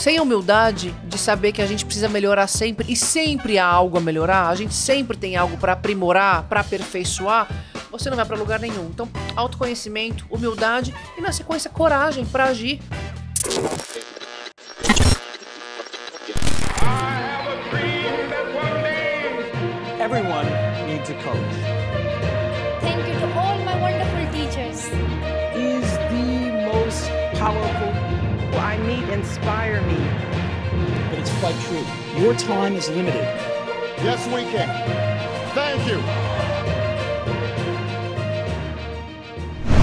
sem a humildade de saber que a gente precisa melhorar sempre, e sempre há algo a melhorar, a gente sempre tem algo para aprimorar, para aperfeiçoar, você não vai para lugar nenhum. Então, autoconhecimento, humildade e, na sequência, coragem para agir. Everyone needs a coach. Thank you to all my wonderful teachers. Is the most powerful. Who I meet inspire me. But it's quite true. Your time is limited. Yes, we can. Thank you.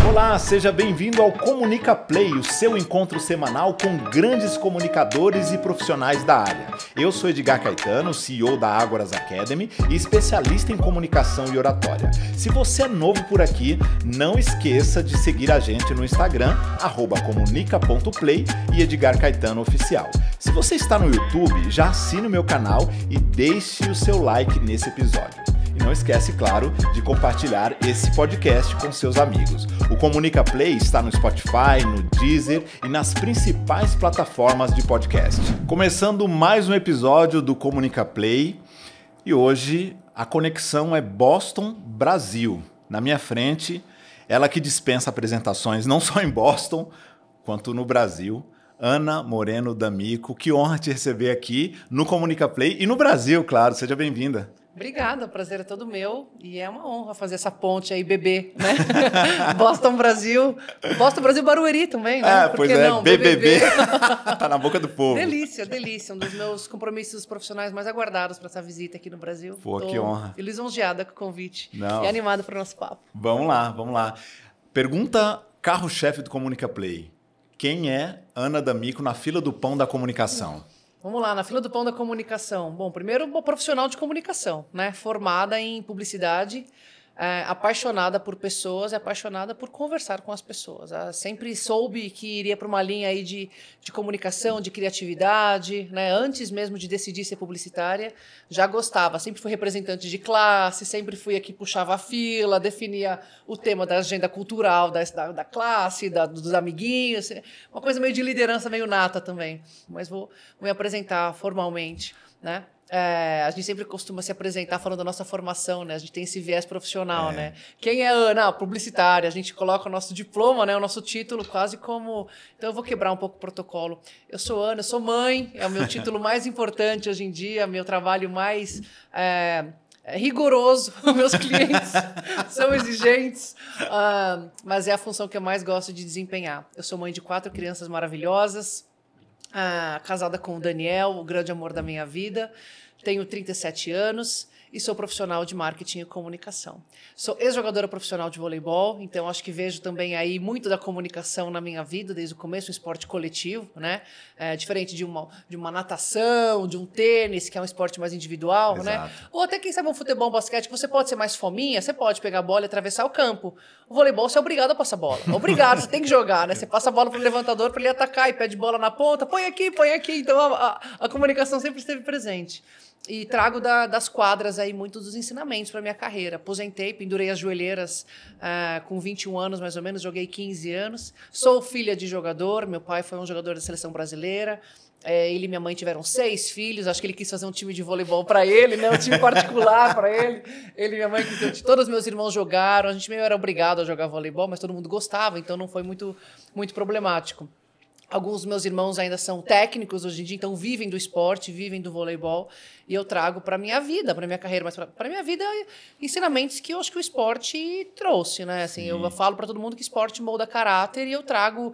Olá, seja bem-vindo ao Comunica Play, o seu encontro semanal com grandes comunicadores e profissionais da área. Eu sou Edgar Caetano, CEO da Ágoras Academy e especialista em comunicação e oratória. Se você é novo por aqui, não esqueça de seguir a gente no Instagram, @comunica.play e Edgar Caetano Oficial. Se você está no YouTube, já assine o meu canal e deixe o seu like nesse episódio. E não esquece, claro, de compartilhar esse podcast com seus amigos. O Comunica Play está no Spotify, no Deezer e nas principais plataformas de podcast. Começando mais um episódio do Comunica Play e hoje a conexão é Boston, Brasil. Na minha frente, ela que dispensa apresentações não só em Boston, quanto no Brasil. Ana Moreno D'Amico, que honra te receber aqui no Comunica Play e no Brasil, claro. Seja bem-vinda. Obrigada, o prazer é todo meu e é uma honra fazer essa ponte aí, bebê, né? Boston, Brasil Barueri também, né? Pois é, não? BBB. Tá na boca do povo. Delícia, delícia. Um dos meus compromissos profissionais mais aguardados para essa visita aqui no Brasil. Pô, que honra. Lisonjeada com o convite. Não. E animada para o nosso papo. Vamos lá. Pergunta carro-chefe do Comunica Play. Quem é Ana D'Amico na fila do pão da comunicação? Vamos lá, na fila do pão da comunicação. Bom, primeiro, uma profissional de comunicação, né? Formada em publicidade, apaixonada por pessoas, apaixonada por conversar com as pessoas. Sempre soube que iria para uma linha aí de comunicação, de criatividade, né? Antes mesmo de decidir ser publicitária, já gostava. Sempre fui representante de classe, sempre fui a que puxava a fila, definia o tema da agenda cultural da classe, dos amiguinhos. Uma coisa meio de liderança, meio nata também. Mas vou me apresentar formalmente, né? A gente sempre costuma se apresentar falando da nossa formação, né? A gente tem esse viés profissional, né? Quem é Ana? Publicitária. A gente coloca o nosso diploma, né? O nosso título quase como... Então eu vou quebrar um pouco o protocolo. Eu sou Ana, eu sou mãe. É o meu título mais importante hoje em dia, meu trabalho mais... rigoroso, meus clientes são exigentes, mas é a função que eu mais gosto de desempenhar. Eu sou mãe de 4 crianças maravilhosas, casada com o Daniel, o grande amor da minha vida, tenho 37 anos e sou profissional de marketing e comunicação. Sou ex-jogadora profissional de voleibol, então acho que vejo também aí muito da comunicação na minha vida, desde o começo, um esporte coletivo, né? Diferente de uma natação, de um tênis, que é um esporte mais individual, Exato. né? Ou até, quem sabe, um futebol, um basquete, que você pode ser mais fominha, você pode pegar a bola e atravessar o campo. O voleibol, você é obrigado a passar a bola. Obrigado, você tem que jogar, né? Você passa a bola para o levantador para ele atacar e pede bola na ponta, põe aqui. Então a comunicação sempre esteve presente. E trago das quadras aí muitos dos ensinamentos para minha carreira. Aposentei, pendurei as joelheiras com 21 anos, mais ou menos, joguei 15 anos. Sou filha de jogador, meu pai foi um jogador da seleção brasileira. Ele e minha mãe tiveram 6 filhos, acho que ele quis fazer um time de voleibol para ele, né? Um time particular para ele. Ele e minha mãe, todos os meus irmãos jogaram, a gente meio era obrigado a jogar voleibol, mas todo mundo gostava, então não foi muito problemático. Alguns dos meus irmãos ainda são técnicos hoje em dia, então vivem do esporte, vivem do voleibol, e eu trago para a minha vida, para a minha carreira, mas para a minha vida, ensinamentos que eu acho que o esporte trouxe, né? Assim, eu falo para todo mundo que esporte molda caráter, e eu trago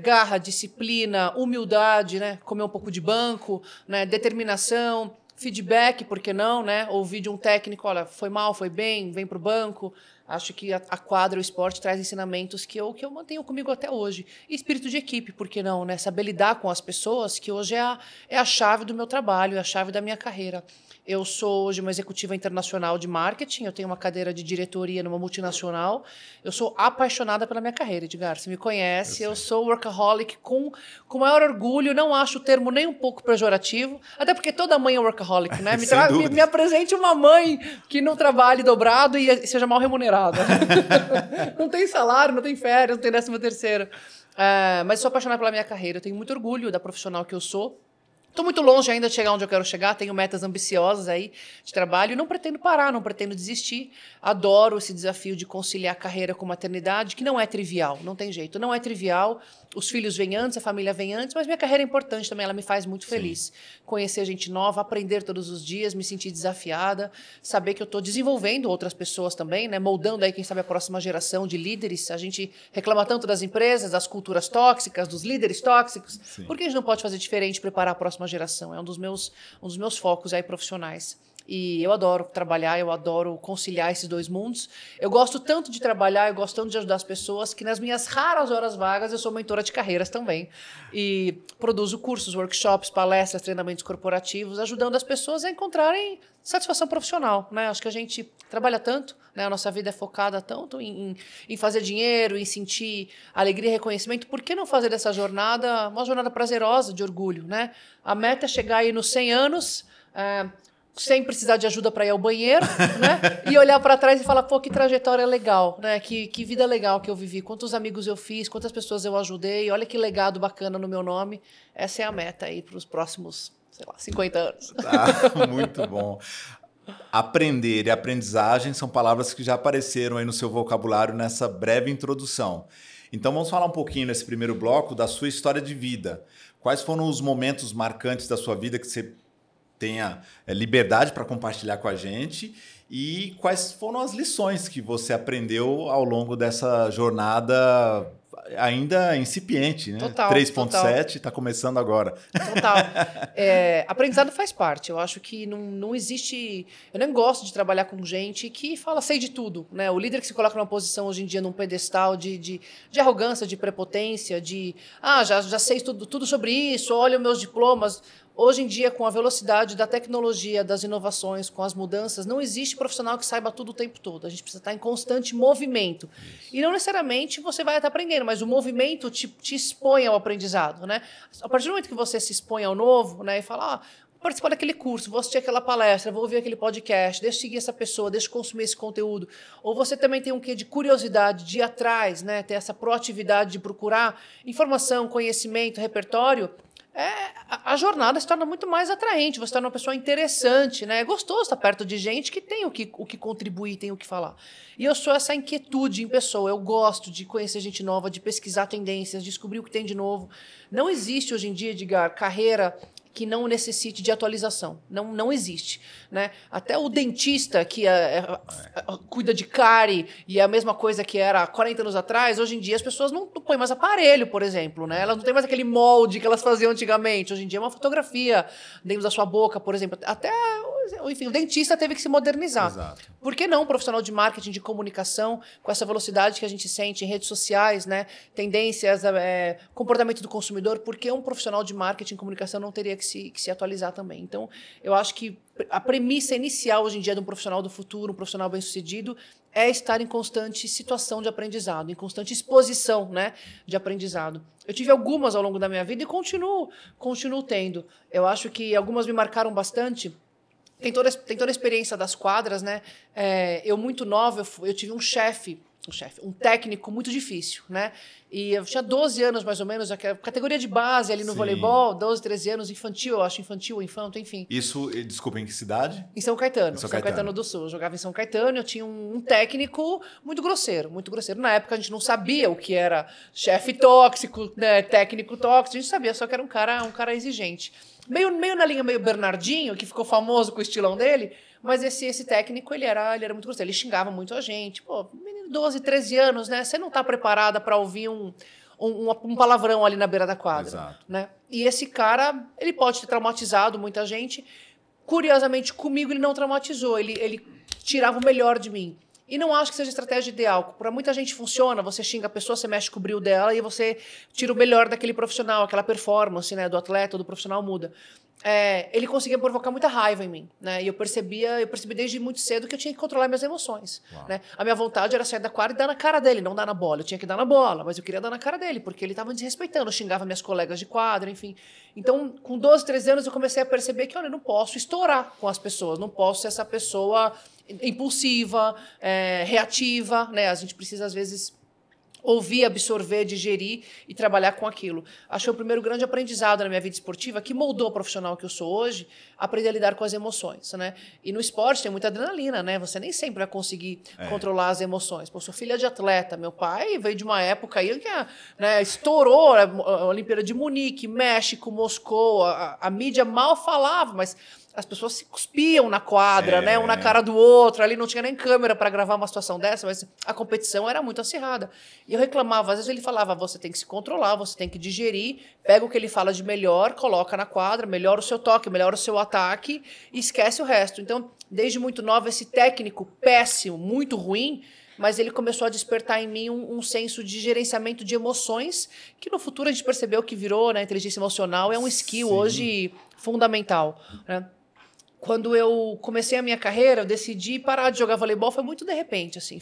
garra, disciplina, humildade, né? Comer um pouco de banco, né? Determinação, feedback, por que não, né? Ouvir de um técnico, olha, foi mal, foi bem, vem para o banco. Acho que a quadra, o esporte, traz ensinamentos que eu mantenho comigo até hoje. E espírito de equipe, por que não, né? Saber lidar com as pessoas, que hoje é a chave do meu trabalho, é a chave da minha carreira. Eu sou hoje uma executiva internacional de marketing, eu tenho uma cadeira de diretoria numa multinacional. Eu sou apaixonada pela minha carreira, Edgar. Você me conhece, eu sou workaholic com maior orgulho, não acho o termo nem um pouco pejorativo, até porque toda mãe é workaholic, né? Me apresente uma mãe que não trabalhe dobrado e seja mal remunerada. temporada. Não tem salário, não tem férias, não tem 13º. Mas sou apaixonada pela minha carreira. Eu tenho muito orgulho da profissional que eu sou. Estou muito longe ainda de chegar onde eu quero chegar, tenho metas ambiciosas aí de trabalho e não pretendo parar, não pretendo desistir. Adoro esse desafio de conciliar carreira com maternidade, que não é trivial, não tem jeito, não é trivial. Os filhos vêm antes, a família vem antes, mas minha carreira é importante também, ela me faz muito feliz. Conhecer gente nova, aprender todos os dias, me sentir desafiada, saber que eu estou desenvolvendo outras pessoas também, né? Moldando aí, quem sabe, a próxima geração de líderes. A gente reclama tanto das empresas, das culturas tóxicas, dos líderes tóxicos. Sim. Por que a gente não pode fazer diferente, preparar a próxima geração? É um dos meus focos aí profissionais. E eu adoro trabalhar, eu adoro conciliar esses dois mundos. Eu gosto tanto de trabalhar, eu gosto tanto de ajudar as pessoas, que nas minhas raras horas vagas eu sou mentora de carreiras também. E produzo cursos, workshops, palestras, treinamentos corporativos, ajudando as pessoas a encontrarem satisfação profissional, né? Acho que a gente trabalha tanto, né? A nossa vida é focada tanto em fazer dinheiro, em sentir alegria e reconhecimento. Por que não fazer dessa jornada uma jornada prazerosa, de orgulho, né? A meta é chegar aí nos 100 anos... sem precisar de ajuda para ir ao banheiro, né? E olhar para trás e falar, pô, que trajetória legal, né? Que vida legal que eu vivi, quantos amigos eu fiz, quantas pessoas eu ajudei, olha que legado bacana no meu nome. Essa é a meta aí para os próximos, sei lá, 50 anos. Tá, muito bom. Aprender e aprendizagem são palavras que já apareceram aí no seu vocabulário nessa breve introdução. Então vamos falar um pouquinho nesse primeiro bloco da sua história de vida. Quais foram os momentos marcantes da sua vida que você tenha liberdade para compartilhar com a gente e quais foram as lições que você aprendeu ao longo dessa jornada ainda incipiente, né? Total, 3.7 está começando agora. Total. Aprendizado faz parte. Eu acho que não existe... Eu nem gosto de trabalhar com gente que fala sei de tudo, né? O líder que se coloca numa posição hoje em dia num pedestal de arrogância, de prepotência, já sei tudo sobre isso, olha os meus diplomas. Hoje em dia, com a velocidade da tecnologia, das inovações, com as mudanças, não existe profissional que saiba tudo o tempo todo. A gente precisa estar em constante movimento. E não necessariamente você vai estar aprendendo, mas o movimento te expõe ao aprendizado, né? A partir do momento que você se expõe ao novo, né, e fala, vou participar daquele curso, vou assistir aquela palestra, vou ouvir aquele podcast, deixa eu seguir essa pessoa, deixa eu consumir esse conteúdo. Ou você também tem um quê de curiosidade, de ir atrás, né, ter essa proatividade de procurar informação, conhecimento, repertório. A jornada se torna muito mais atraente, você se torna uma pessoa interessante, né? É gostoso estar perto de gente que tem o que contribuir, tem o que falar. E eu sou essa inquietude em pessoa, eu gosto de conhecer gente nova, de pesquisar tendências, descobrir o que tem de novo. Não existe hoje em dia, Edgar, carreira que não necessite de atualização. Não existe, né? Até o dentista que cuida de cárie e é a mesma coisa que era há 40 anos atrás, hoje em dia as pessoas não põem mais aparelho, por exemplo, né? Elas não têm mais aquele molde que elas faziam antigamente. Hoje em dia é uma fotografia dentro da sua boca, por exemplo. Até, enfim, o dentista teve que se modernizar. Exato. Por que não um profissional de marketing, de comunicação, com essa velocidade que a gente sente em redes sociais, né? Tendências, comportamento do consumidor, por que um profissional de marketing e comunicação não teria que se atualizar também? Então, eu acho que a premissa inicial hoje em dia de um profissional do futuro, um profissional bem-sucedido, é estar em constante situação de aprendizado, em constante exposição, né, de aprendizado. Eu tive algumas ao longo da minha vida e continuo tendo. Eu acho que algumas me marcaram bastante. Tem toda a experiência das quadras, né? Eu muito nova, eu tive um técnico muito difícil, né? E eu tinha 12 anos, mais ou menos, a categoria de base ali no voleibol, 12, 13 anos, infantil, eu acho, infantil, infanto, enfim. Isso, desculpa, em que cidade? Em São Caetano, São Caetano do Sul. Eu jogava em São Caetano, eu tinha um técnico muito grosseiro, muito grosseiro. Na época a gente não sabia o que era chefe tóxico, né, técnico tóxico, a gente sabia só que era um cara exigente. Meio na linha meio Bernardinho, que ficou famoso com o estilão dele, mas esse técnico, ele era muito grosseiro, ele xingava muito a gente. Pô, menino, 12, 13 anos, né? Você não tá preparada para ouvir um palavrão ali na beira da quadra. Exato. Né? E esse cara, ele pode ter traumatizado muita gente. Curiosamente, comigo ele não traumatizou, ele tirava o melhor de mim. E não acho que seja a estratégia ideal. Para muita gente funciona, você xinga a pessoa, você mexe com o brilho dela e você tira o melhor daquele profissional, aquela performance, né, do atleta ou do profissional muda. ele conseguia provocar muita raiva em mim, né? E eu percebi desde muito cedo que eu tinha que controlar minhas emoções, né? A minha vontade era sair da quadra e dar na cara dele, não dar na bola. Eu tinha que dar na bola, mas eu queria dar na cara dele, porque ele estava me desrespeitando, eu xingava minhas colegas de quadra, enfim. Então, com 12, 13 anos, eu comecei a perceber que, olha, eu não posso estourar com as pessoas, não posso ser essa pessoa impulsiva, reativa, né? A gente precisa, às vezes, ouvir, absorver, digerir e trabalhar com aquilo. Acho que o primeiro grande aprendizado na minha vida esportiva, que moldou o profissional que eu sou hoje, aprender a lidar com as emoções, né? E no esporte tem muita adrenalina, né? Você nem sempre vai conseguir controlar as emoções. Pô, sou filha de atleta, meu pai veio de uma época aí que estourou a Olimpíada de Munique, México, Moscou, a mídia mal falava, mas as pessoas se cuspiam na quadra, né? Um na cara do outro, ali não tinha nem câmera para gravar uma situação dessa, mas a competição era muito acirrada. E eu reclamava, às vezes ele falava, você tem que se controlar, você tem que digerir, pega o que ele fala de melhor, coloca na quadra, melhora o seu toque, melhora o seu ataque e esquece o resto. Então, desde muito nova, esse técnico péssimo, muito ruim, mas ele começou a despertar em mim um senso de gerenciamento de emoções, que no futuro a gente percebeu que virou, né? Inteligência emocional é um skill hoje fundamental, né? Quando eu comecei a minha carreira, eu decidi parar de jogar voleibol, foi muito de repente, assim,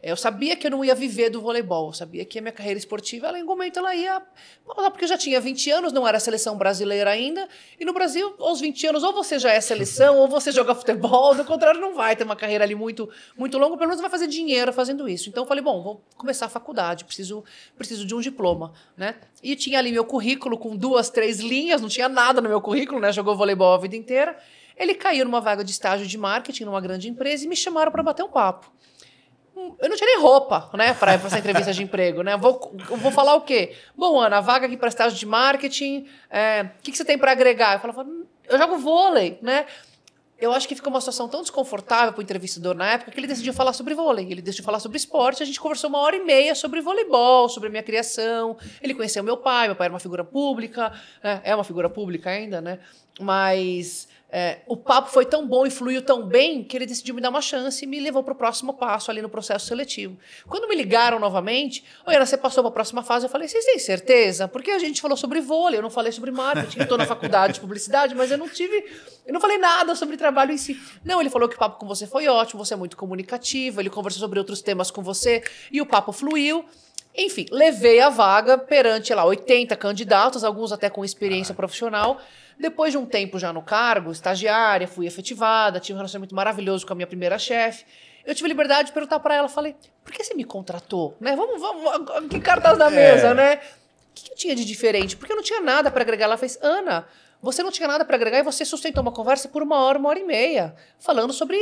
eu sabia que eu não ia viver do voleibol, eu sabia que a minha carreira esportiva, em algum momento ela ia, porque eu já tinha 20 anos, não era seleção brasileira ainda, e no Brasil, aos 20 anos, ou você já é seleção, ou você joga futebol, do contrário, não vai ter uma carreira ali muito, muito longa, pelo menos vai fazer dinheiro fazendo isso. Então eu falei, bom, vou começar a faculdade, preciso de um diploma, né? E tinha ali meu currículo com 2, 3 linhas, não tinha nada no meu currículo, né? Jogou voleibol a vida inteira. Ele caiu numa vaga de estágio de marketing numa grande empresa e me chamaram para bater um papo. Eu não tinha nem roupa, né, para essa entrevista de emprego, né? Vou falar o quê? Bom, Ana, a vaga aqui para estágio de marketing, o que você tem para agregar? Eu falava, eu jogo vôlei, né? Eu acho que ficou uma situação tão desconfortável para o entrevistador na época que ele decidiu falar sobre vôlei, ele decidiu falar sobre esporte, a gente conversou 1h30 sobre voleibol, sobre a minha criação, ele conheceu meu pai era uma figura pública, é uma figura pública ainda, né? Mas o papo foi tão bom e fluiu tão bem que ele decidiu me dar uma chance e me levou para o próximo passo ali no processo seletivo. Quando me ligaram novamente, oi, Ana, você passou para a próxima fase? Eu falei, vocês têm certeza? Porque a gente falou sobre vôlei, eu não falei sobre marketing, eu estou na faculdade de publicidade, mas eu não falei nada sobre trabalho em si. Não, ele falou que o papo com você foi ótimo, você é muito comunicativo, ele conversou sobre outros temas com você e o papo fluiu. Enfim, levei a vaga perante 80 candidatos, alguns até com experiência profissional. Depois de um tempo já no cargo, estagiária, fui efetivada, tive um relacionamento maravilhoso com a minha primeira chefe. Eu tive liberdade de perguntar para ela, falei, por que você me contratou? Né? Vamos, que cartas na mesa, né? O que eu tinha de diferente? Porque eu não tinha nada para agregar. Ela fez, Ana, você não tinha nada para agregar e você sustentou uma conversa por 1h30, falando sobre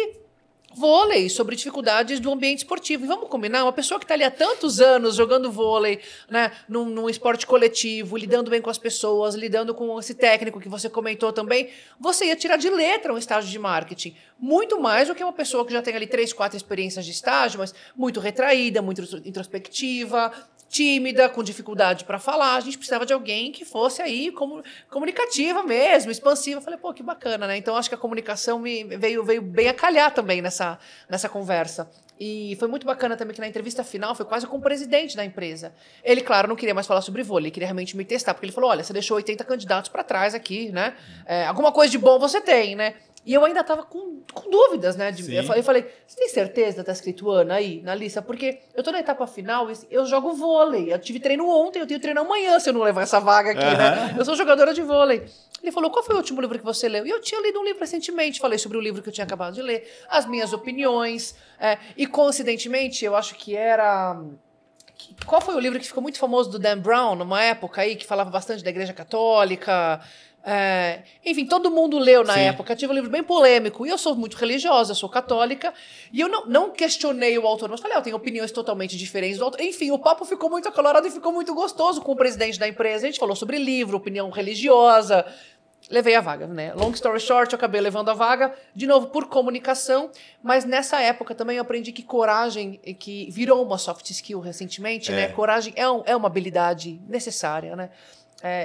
vôlei, sobre dificuldades do ambiente esportivo. E vamos combinar, uma pessoa que está ali há tantos anos jogando vôlei, né, num esporte coletivo, lidando bem com as pessoas, lidando com esse técnico que você comentou também, você ia tirar de letra um estágio de marketing. Muito mais do que uma pessoa que já tem ali 3, 4 experiências de estágio, mas muito retraída, muito introspectiva, tímida, com dificuldade para falar. A gente precisava de alguém que fosse aí comunicativa mesmo, expansiva. Eu falei, pô, que bacana, né? Então, acho que a comunicação veio bem a calhar também nessa conversa. E foi muito bacana também que na entrevista final foi quase com o presidente da empresa. Ele, claro, não queria mais falar sobre vôlei, ele queria realmente me testar, porque ele falou, olha, você deixou 80 candidatos para trás aqui, né? Alguma coisa de bom você tem, né? E eu ainda estava com dúvidas, né? Eu falei, você tem certeza de estar escrito Ana aí na lista? Porque eu tô na etapa final, eu jogo vôlei. Eu tive treino ontem, eu tenho treino amanhã se eu não levar essa vaga aqui, né? Eu sou jogadora de vôlei. Ele falou, qual foi o último livro que você leu? E eu tinha lido um livro recentemente, falei sobre o livro que eu tinha acabado de ler, as minhas opiniões. E coincidentemente, eu acho que era... Qual foi o livro que ficou muito famoso do Dan Brown, numa época aí, que falava bastante da Igreja Católica... enfim, todo mundo leu na época. Tive um livro bem polêmico. E eu sou muito religiosa, eu sou católica. E eu não questionei o autor, mas falei, eu tenho opiniões totalmente diferentes do autor. Enfim, o papo ficou muito acalorado e ficou muito gostoso com o presidente da empresa. A gente falou sobre livro, opinião religiosa. Levei a vaga, né? Long story short, eu acabei levando a vaga, de novo, por comunicação. Mas nessa época também eu aprendi que coragem, que virou uma soft skill recentemente, né? Coragem é uma habilidade necessária, né?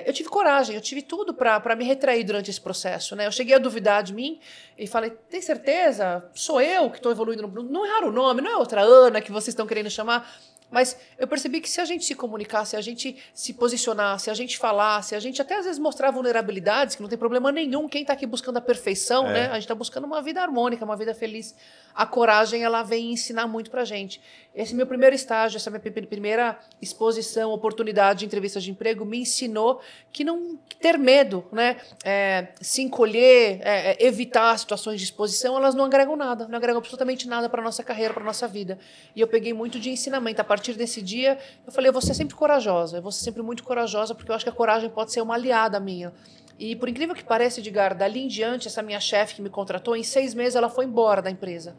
Eu tive coragem, eu tive tudo para me retrair durante esse processo, né? Eu cheguei a duvidar de mim e falei, tem certeza? Sou eu que estou evoluindo? Não erraram o nome, não é outra Ana que vocês estão querendo chamar? Mas eu percebi que se a gente se comunicasse, se a gente se posicionasse, se a gente falasse, a gente até às vezes mostrar vulnerabilidades, que não tem problema nenhum, quem está aqui buscando a perfeição, né? A gente está buscando uma vida harmônica, uma vida feliz. A coragem, ela vem ensinar muito pra gente. Esse meu primeiro estágio, essa minha primeira exposição, oportunidade de entrevista de emprego, me ensinou que não ter medo, né? Se encolher, evitar situações de exposição, elas não agregam nada, não agregam absolutamente nada para nossa carreira, para nossa vida. E eu peguei muito de ensinamento. A partir desse dia, eu falei, eu vou ser sempre corajosa, eu vou ser sempre muito corajosa, porque eu acho que a coragem pode ser uma aliada minha. E por incrível que pareça, Edgar, dali em diante, essa minha chefe que me contratou, em 6 meses ela foi embora da empresa.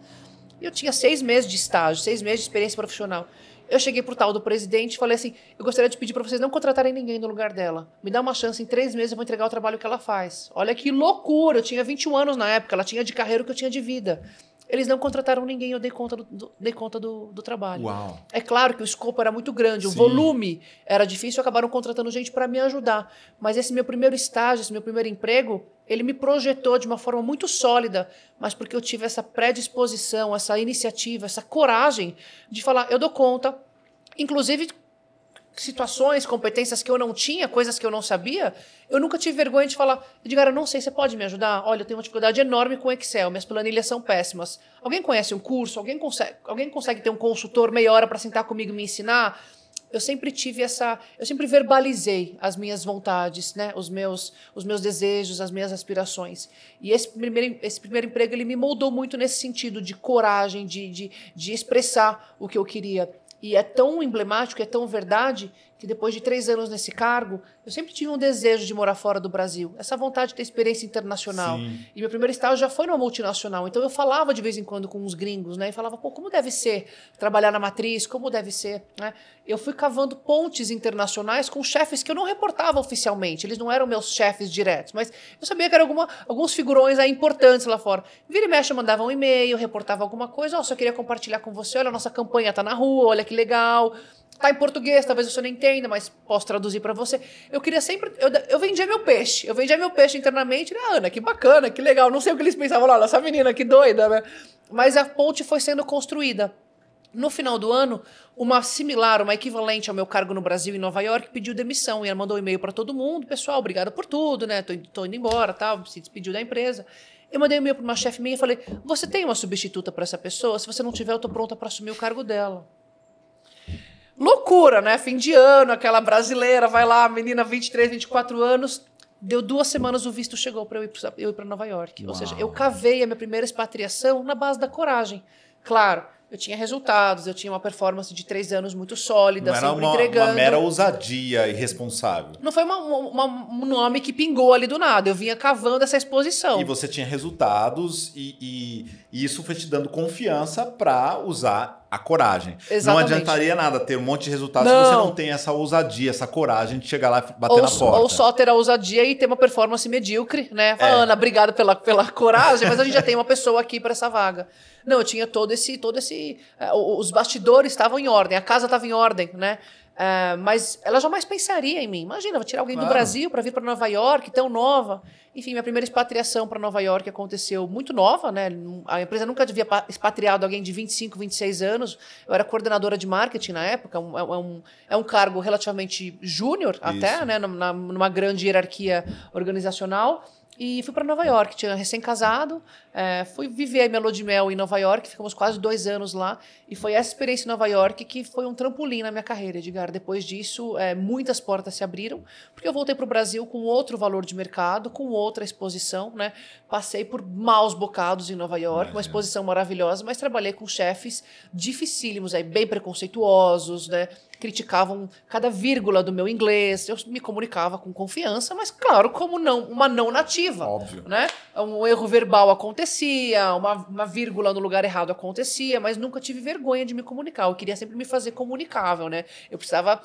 E eu tinha 6 meses de estágio, 6 meses de experiência profissional. Eu cheguei pro tal do presidente e falei assim, eu gostaria de pedir para vocês não contratarem ninguém no lugar dela. Me dá uma chance, em 3 meses eu vou entregar o trabalho que ela faz. Olha que loucura, eu tinha 21 anos na época, ela tinha de carreira o que eu tinha de vida. Eles não contrataram ninguém, eu dei conta do trabalho. Uau. É claro que o escopo era muito grande, o volume era difícil, acabaram contratando gente para me ajudar. Mas esse meu primeiro estágio, esse meu primeiro emprego, ele me projetou de uma forma muito sólida, mas porque eu tive essa predisposição, essa iniciativa, essa coragem de falar, eu dou conta, inclusive situações, competências que eu não tinha, coisas que eu não sabia, eu nunca tive vergonha de falar, Edgar, eu não sei, você pode me ajudar? Olha, eu tenho uma dificuldade enorme com Excel, minhas planilhas são péssimas. Alguém conhece um curso? Alguém consegue ter um consultor meia hora para sentar comigo e me ensinar? Eu sempre tive eu sempre verbalizei as minhas vontades, né? Os meus desejos, as minhas aspirações. E esse primeiro emprego, ele me moldou muito nesse sentido de coragem, de expressar o que eu queria. E é tão emblemático, é tão verdade, que depois de 3 anos nesse cargo, eu sempre tive um desejo de morar fora do Brasil. Essa vontade de ter experiência internacional. Sim. E meu primeiro estágio já foi numa multinacional. Então eu falava de vez em quando com uns gringos, né? E falava, pô, como deve ser trabalhar na matriz? Como deve ser, né? Eu fui cavando pontes internacionais com chefes que eu não reportava oficialmente. Eles não eram meus chefes diretos, mas eu sabia que eram alguns figurões aí importantes lá fora. Vira e mexe, eu mandava um e-mail, reportava alguma coisa. Só queria compartilhar com você. Olha, a nossa campanha tá na rua, olha que legal. Tá em português, talvez você não entenda, mas posso traduzir para você. Eu queria sempre... Eu vendia meu peixe. Eu vendia meu peixe internamente. Ana, que bacana, que legal. Não sei o que eles pensavam lá, essa menina, que doida, né? Mas a ponte foi sendo construída. No final do ano, uma equivalente ao meu cargo no Brasil, em Nova York, pediu demissão. E ela mandou um e-mail para todo mundo. Pessoal, obrigada por tudo, né? Tô indo embora, tal. Se despediu da empresa. Eu mandei um e-mail para uma chefe minha e falei, você tem uma substituta para essa pessoa? Se você não tiver, eu tô pronta para assumir o cargo dela. Loucura, né? Fim de ano, aquela brasileira, vai lá, menina, 23, 24 anos. Deu 2 semanas, o visto chegou para eu ir para Nova York. Uau. Ou seja, eu cavei a minha primeira expatriação na base da coragem. Claro, eu tinha resultados, eu tinha uma performance de 3 anos muito sólida, não sempre era entregando. Uma mera ousadia irresponsável. Não foi um nome que pingou ali do nada. Eu vinha cavando essa exposição. E você tinha resultados e isso foi te dando confiança para usar a coragem. Exatamente. Não adiantaria nada ter um monte de resultados se você não tem essa ousadia, essa coragem de chegar lá e bater na porta. Ou só ter a ousadia e ter uma performance medíocre, né? Ana, obrigada pela coragem, mas a gente já tem uma pessoa aqui para essa vaga. Não, eu tinha todo esse os bastidores estavam em ordem, a casa estava em ordem, né? Mas ela jamais pensaria em mim. Imagina, vou tirar alguém do Brasil para vir para Nova York, tão nova. Enfim, minha primeira expatriação para Nova York aconteceu muito nova, né? A empresa nunca havia expatriado alguém de 25, 26 anos. Eu era coordenadora de marketing na época. É um cargo relativamente júnior até, né? Numa grande hierarquia organizacional. E fui para Nova York, tinha recém-casado, fui viver a minha lua de mel em Nova York, ficamos quase 2 anos lá, e foi essa experiência em Nova York que foi um trampolim na minha carreira, Edgar. Depois disso, muitas portas se abriram, porque eu voltei para o Brasil com outro valor de mercado, com outra exposição, né? Passei por maus bocados em Nova York, uma exposição maravilhosa, mas trabalhei com chefes dificílimos, bem preconceituosos, né? Criticavam cada vírgula do meu inglês, eu me comunicava com confiança, mas claro, como uma não nativa. Óbvio. Né? Um erro verbal acontecia, uma vírgula no lugar errado acontecia, mas nunca tive vergonha de me comunicar. Eu queria sempre me fazer comunicável, né? Eu precisava...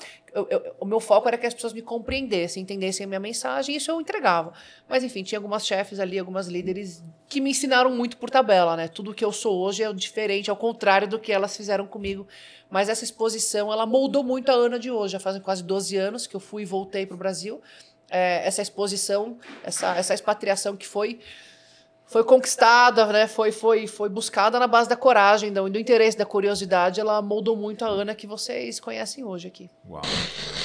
o meu foco era que as pessoas me compreendessem, entendessem a minha mensagem, e isso eu entregava. Mas, enfim, tinha algumas chefes ali, algumas líderes que me ensinaram muito por tabela, né? Tudo que eu sou hoje é diferente, ao contrário do que elas fizeram comigo. Mas essa exposição, ela moldou muito a Ana de hoje. Já fazem quase 12 anos que eu fui e voltei para o Brasil. Essa exposição, essa expatriação que foi foi conquistada, né? Foi buscada na base da coragem, do interesse, da curiosidade. Ela moldou muito a Ana que vocês conhecem hoje aqui. Uau.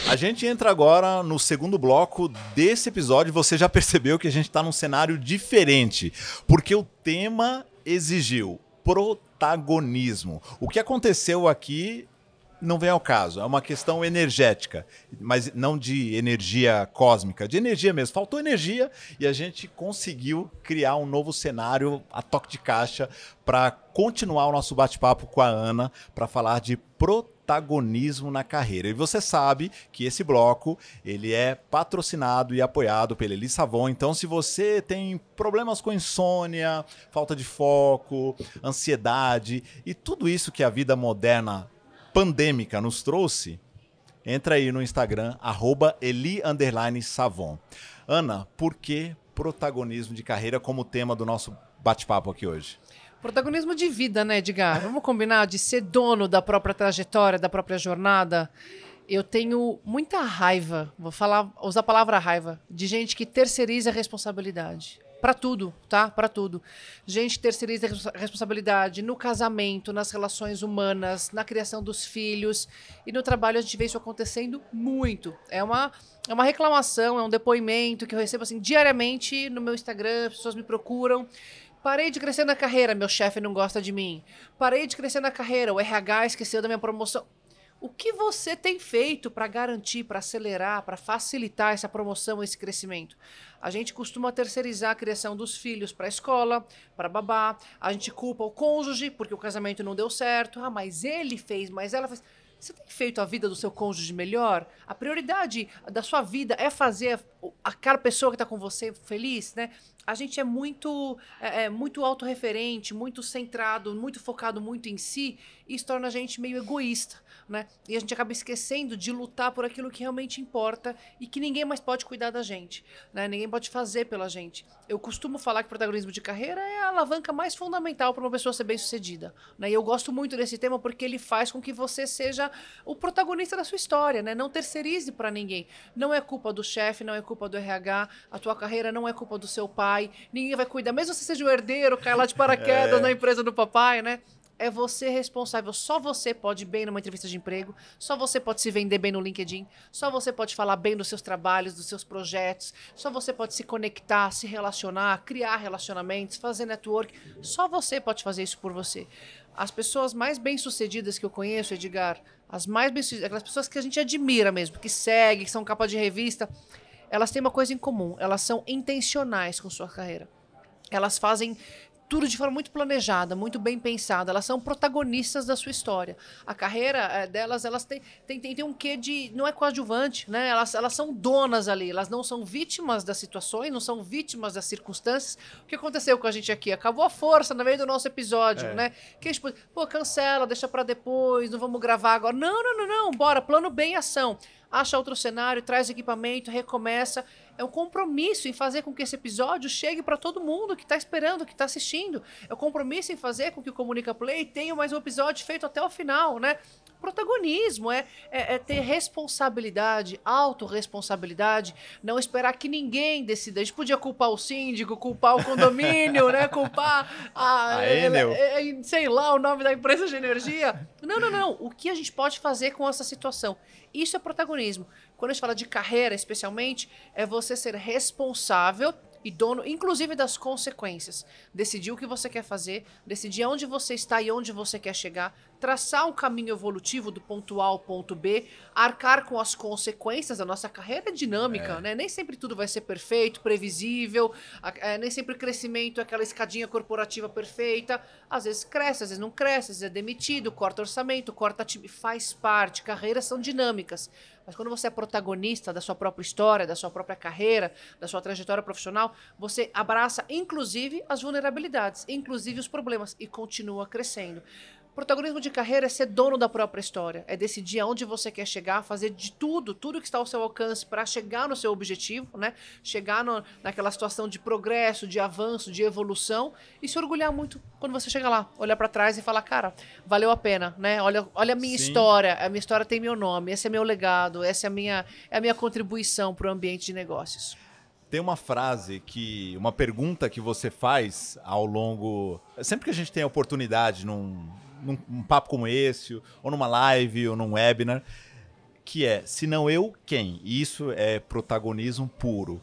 A gente entra agora no segundo bloco desse episódio. Você já percebeu que a gente está num cenário diferente, porque o tema exigiu protagonismo. O que aconteceu aqui não vem ao caso, é uma questão energética, mas não de energia cósmica, de energia mesmo. Faltou energia e a gente conseguiu criar um novo cenário a toque de caixa para continuar o nosso bate-papo com a Ana, para falar de protagonismo na carreira. E você sabe que esse bloco ele é patrocinado e apoiado pela Eli Savon. Então, se você tem problemas com insônia, falta de foco, ansiedade e tudo isso que a vida moderna pandêmica nos trouxe, entra aí no Instagram, @Eli_Savon. Ana, por que protagonismo de carreira como tema do nosso bate-papo aqui hoje? Protagonismo de vida, né, Edgar? Vamos combinar de ser dono da própria trajetória, da própria jornada. Eu tenho muita raiva, usar a palavra raiva, de gente que terceiriza a responsabilidade. Pra tudo, tá? Pra tudo. Gente terceiriza a responsabilidade no casamento, nas relações humanas, na criação dos filhos. E no trabalho a gente vê isso acontecendo muito. É uma reclamação, é um depoimento que eu recebo assim, diariamente no meu Instagram, as pessoas me procuram. Parei de crescer na carreira, meu chefe não gosta de mim. Parei de crescer na carreira, o RH esqueceu da minha promoção. O que você tem feito para garantir, para acelerar, para facilitar essa promoção, esse crescimento? A gente costuma terceirizar a criação dos filhos para a escola, para babá. A gente culpa o cônjuge porque o casamento não deu certo. Ah, mas ele fez, mas ela fez. Você tem feito a vida do seu cônjuge melhor? A prioridade da sua vida é fazer aquela pessoa que está com você feliz, né? A gente é muito autorreferente, muito centrado, muito focado muito em si, e isso torna a gente meio egoísta, né? E a gente acaba esquecendo de lutar por aquilo que realmente importa e que ninguém mais pode cuidar da gente, né? Ninguém pode fazer pela gente. Eu costumo falar que protagonismo de carreira é a alavanca mais fundamental para uma pessoa ser bem-sucedida, né? E eu gosto muito desse tema porque ele faz com que você seja o protagonista da sua história, né? Não terceirize para ninguém. Não é culpa do chefe, não é culpa do RH, a tua carreira não é culpa do seu pai, ninguém vai cuidar. Mesmo se você seja o herdeiro, cai lá de paraquedas na empresa do papai, né? É você responsável. Só você pode ir bem numa entrevista de emprego, só você pode se vender bem no LinkedIn, só você pode falar bem dos seus trabalhos, dos seus projetos, só você pode se conectar, se relacionar, criar relacionamentos, fazer network. Só você pode fazer isso por você. As pessoas mais bem-sucedidas que eu conheço, Edgar, as mais bem-sucedidas, aquelas pessoas que a gente admira mesmo, que seguem, que são capa de revista, elas têm uma coisa em comum, elas são intencionais com sua carreira. Elas fazem tudo de forma muito planejada, muito bem pensada. Elas são protagonistas da sua história. A carreira delas, elas tem um quê de... Não é coadjuvante, né? Elas são donas ali. Elas não são vítimas das situações, não são vítimas das circunstâncias. O que aconteceu com a gente aqui? Acabou a força no meio do nosso episódio, né? Que a gente, cancela, deixa pra depois, não vamos gravar agora. Não, bora, plano B em ação. Acha outro cenário, traz equipamento, recomeça. É um compromisso em fazer com que esse episódio chegue para todo mundo que está esperando, que está assistindo. É um compromisso em fazer com que o Comunica Play tenha mais um episódio feito até o final, né? Protagonismo é ter responsabilidade, autorresponsabilidade, não esperar que ninguém decida. A gente podia culpar o síndico, culpar o condomínio, né? Culpar sei lá, o nome da empresa de energia. Não. O que a gente pode fazer com essa situação? Isso é protagonismo. Quando a gente fala de carreira, especialmente, é você ser responsável e dono, inclusive, das consequências. Decidir o que você quer fazer, decidir onde você está e onde você quer chegar, traçar um caminho evolutivo do ponto A ao ponto B, arcar com as consequêncies. A nossa carreira é dinâmica, né? Nem sempre tudo vai ser perfeito, previsível, nem sempre o crescimento é aquela escadinha corporativa perfeita. Às vezes cresce, às vezes não cresce, às vezes é demitido, corta orçamento, corta time, faz parte. Carreiras são dinâmicas. Mas quando você é protagonista da sua própria história, da sua própria carreira, da sua trajetória profissional, você abraça, inclusive, as vulnerabilidades, inclusive os problemas, e continua crescendo. Protagonismo de carreira é ser dono da própria história, é decidir aonde você quer chegar, fazer de tudo que está ao seu alcance para chegar no seu objetivo, né? Chegar naquela situação de progresso, de avanço, de evolução, e se orgulhar muito quando você chega lá, olhar para trás e falar, cara, valeu a pena, né? Olha a minha história, a minha história tem meu nome, esse é meu legado, essa é a minha contribuição para o ambiente de negócios. Tem uma frase uma pergunta que você faz ao longo... Sempre que a gente tem a oportunidade num papo como esse, ou numa live, ou num webinar, que é, se não eu, quem? E isso é protagonismo puro.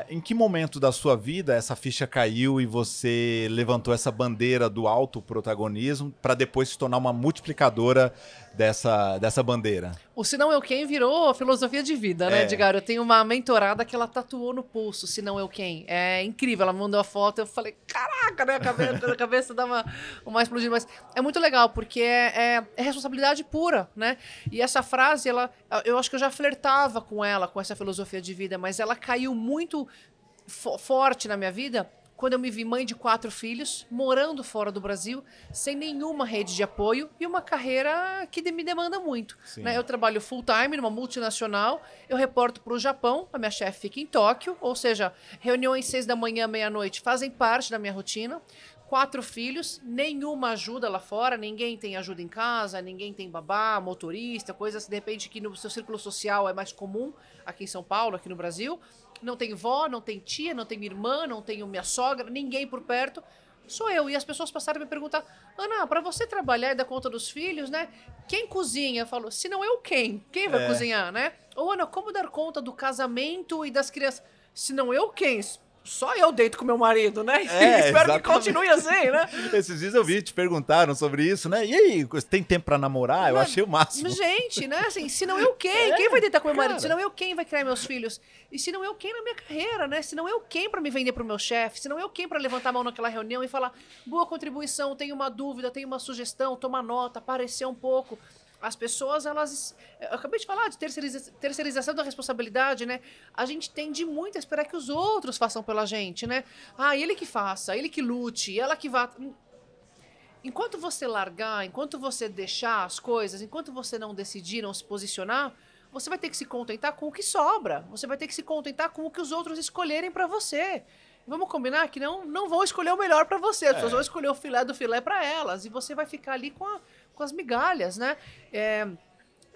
Em que momento da sua vida essa ficha caiu e você levantou essa bandeira do autoprotagonismo para depois se tornar uma multiplicadora dessa bandeira? O Se Não Eu Quem virou filosofia de vida, né, Edgar? Eu tenho uma mentorada que ela tatuou no pulso, Se Não Eu Quem. É incrível, ela me mandou a foto, eu falei, caraca, né, a cabeça dá uma explodida. Mas é muito legal, porque é responsabilidade pura, né? E essa frase, eu acho que eu já flertava com ela, com essa filosofia de vida, mas ela caiu muito forte na minha vida quando eu me vi mãe de 4 filhos, morando fora do Brasil, sem nenhuma rede de apoio e uma carreira que me demanda muito. Né? Eu trabalho full time numa multinacional, eu reporto para o Japão, a minha chefe fica em Tóquio, ou seja, reuniões 6 da manhã, meia-noite fazem parte da minha rotina. 4 filhos, nenhuma ajuda lá fora, ninguém tem ajuda em casa, ninguém tem babá, motorista, coisas de repente que no seu círculo social é mais comum aqui em São Paulo, aqui no Brasil. Não tem vó, não tem tia, não tem irmã, não tenho minha sogra, ninguém por perto. Sou eu. E as pessoas passaram a me perguntar, Ana, para você trabalhar e dar conta dos filhos, né? Quem cozinha? Eu falo, se não eu, quem? Quem vai cozinhar, né? Ou Ana, como dar conta do casamento e das crianças? Se não eu, quem? Só eu deito com meu marido, né? Espero exatamente. Que continue assim, né? Esses dias eu vi, te perguntaram sobre isso, né? E aí, tem tempo pra namorar? Eu achei o máximo. Gente, né? Assim, se não eu quem? Quem vai deitar com meu marido? Se não eu quem vai criar meus filhos? E se não eu quem na minha carreira, né? Se não eu quem pra me vender pro meu chefe? Se não eu quem pra levantar a mão naquela reunião e falar boa contribuição, tenho uma dúvida, tenho uma sugestão, toma nota, aparecer um pouco. As pessoas, elas... Eu acabei de falar de terceirização da responsabilidade, né? A gente tende muito a esperar que os outros façam pela gente, né? Ah, ele que faça, ele que lute, ela que vá... Enquanto você largar, enquanto você deixar as coisas, enquanto você não decidir, não se posicionar, você vai ter que se contentar com o que sobra. Você vai ter que se contentar com o que os outros escolherem pra você. Vamos combinar que não vão escolher o melhor pra você. As pessoas vão escolher o filé do filé pra elas. E você vai ficar ali com as migalhas, né?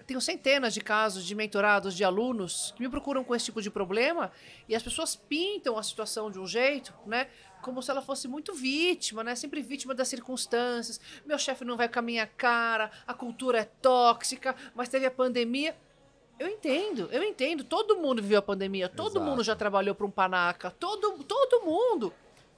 Tenho centenas de casos de mentorados, de alunos que me procuram com esse tipo de problema e as pessoas pintam a situação de um jeito, né? Como se ela fosse muito vítima, né? Sempre vítima das circunstâncias. Meu chefe não vai com a minha cara, a cultura é tóxica, mas teve a pandemia. Eu entendo. Todo mundo viveu a pandemia, todo mundo já trabalhou para um panaca, todo mundo.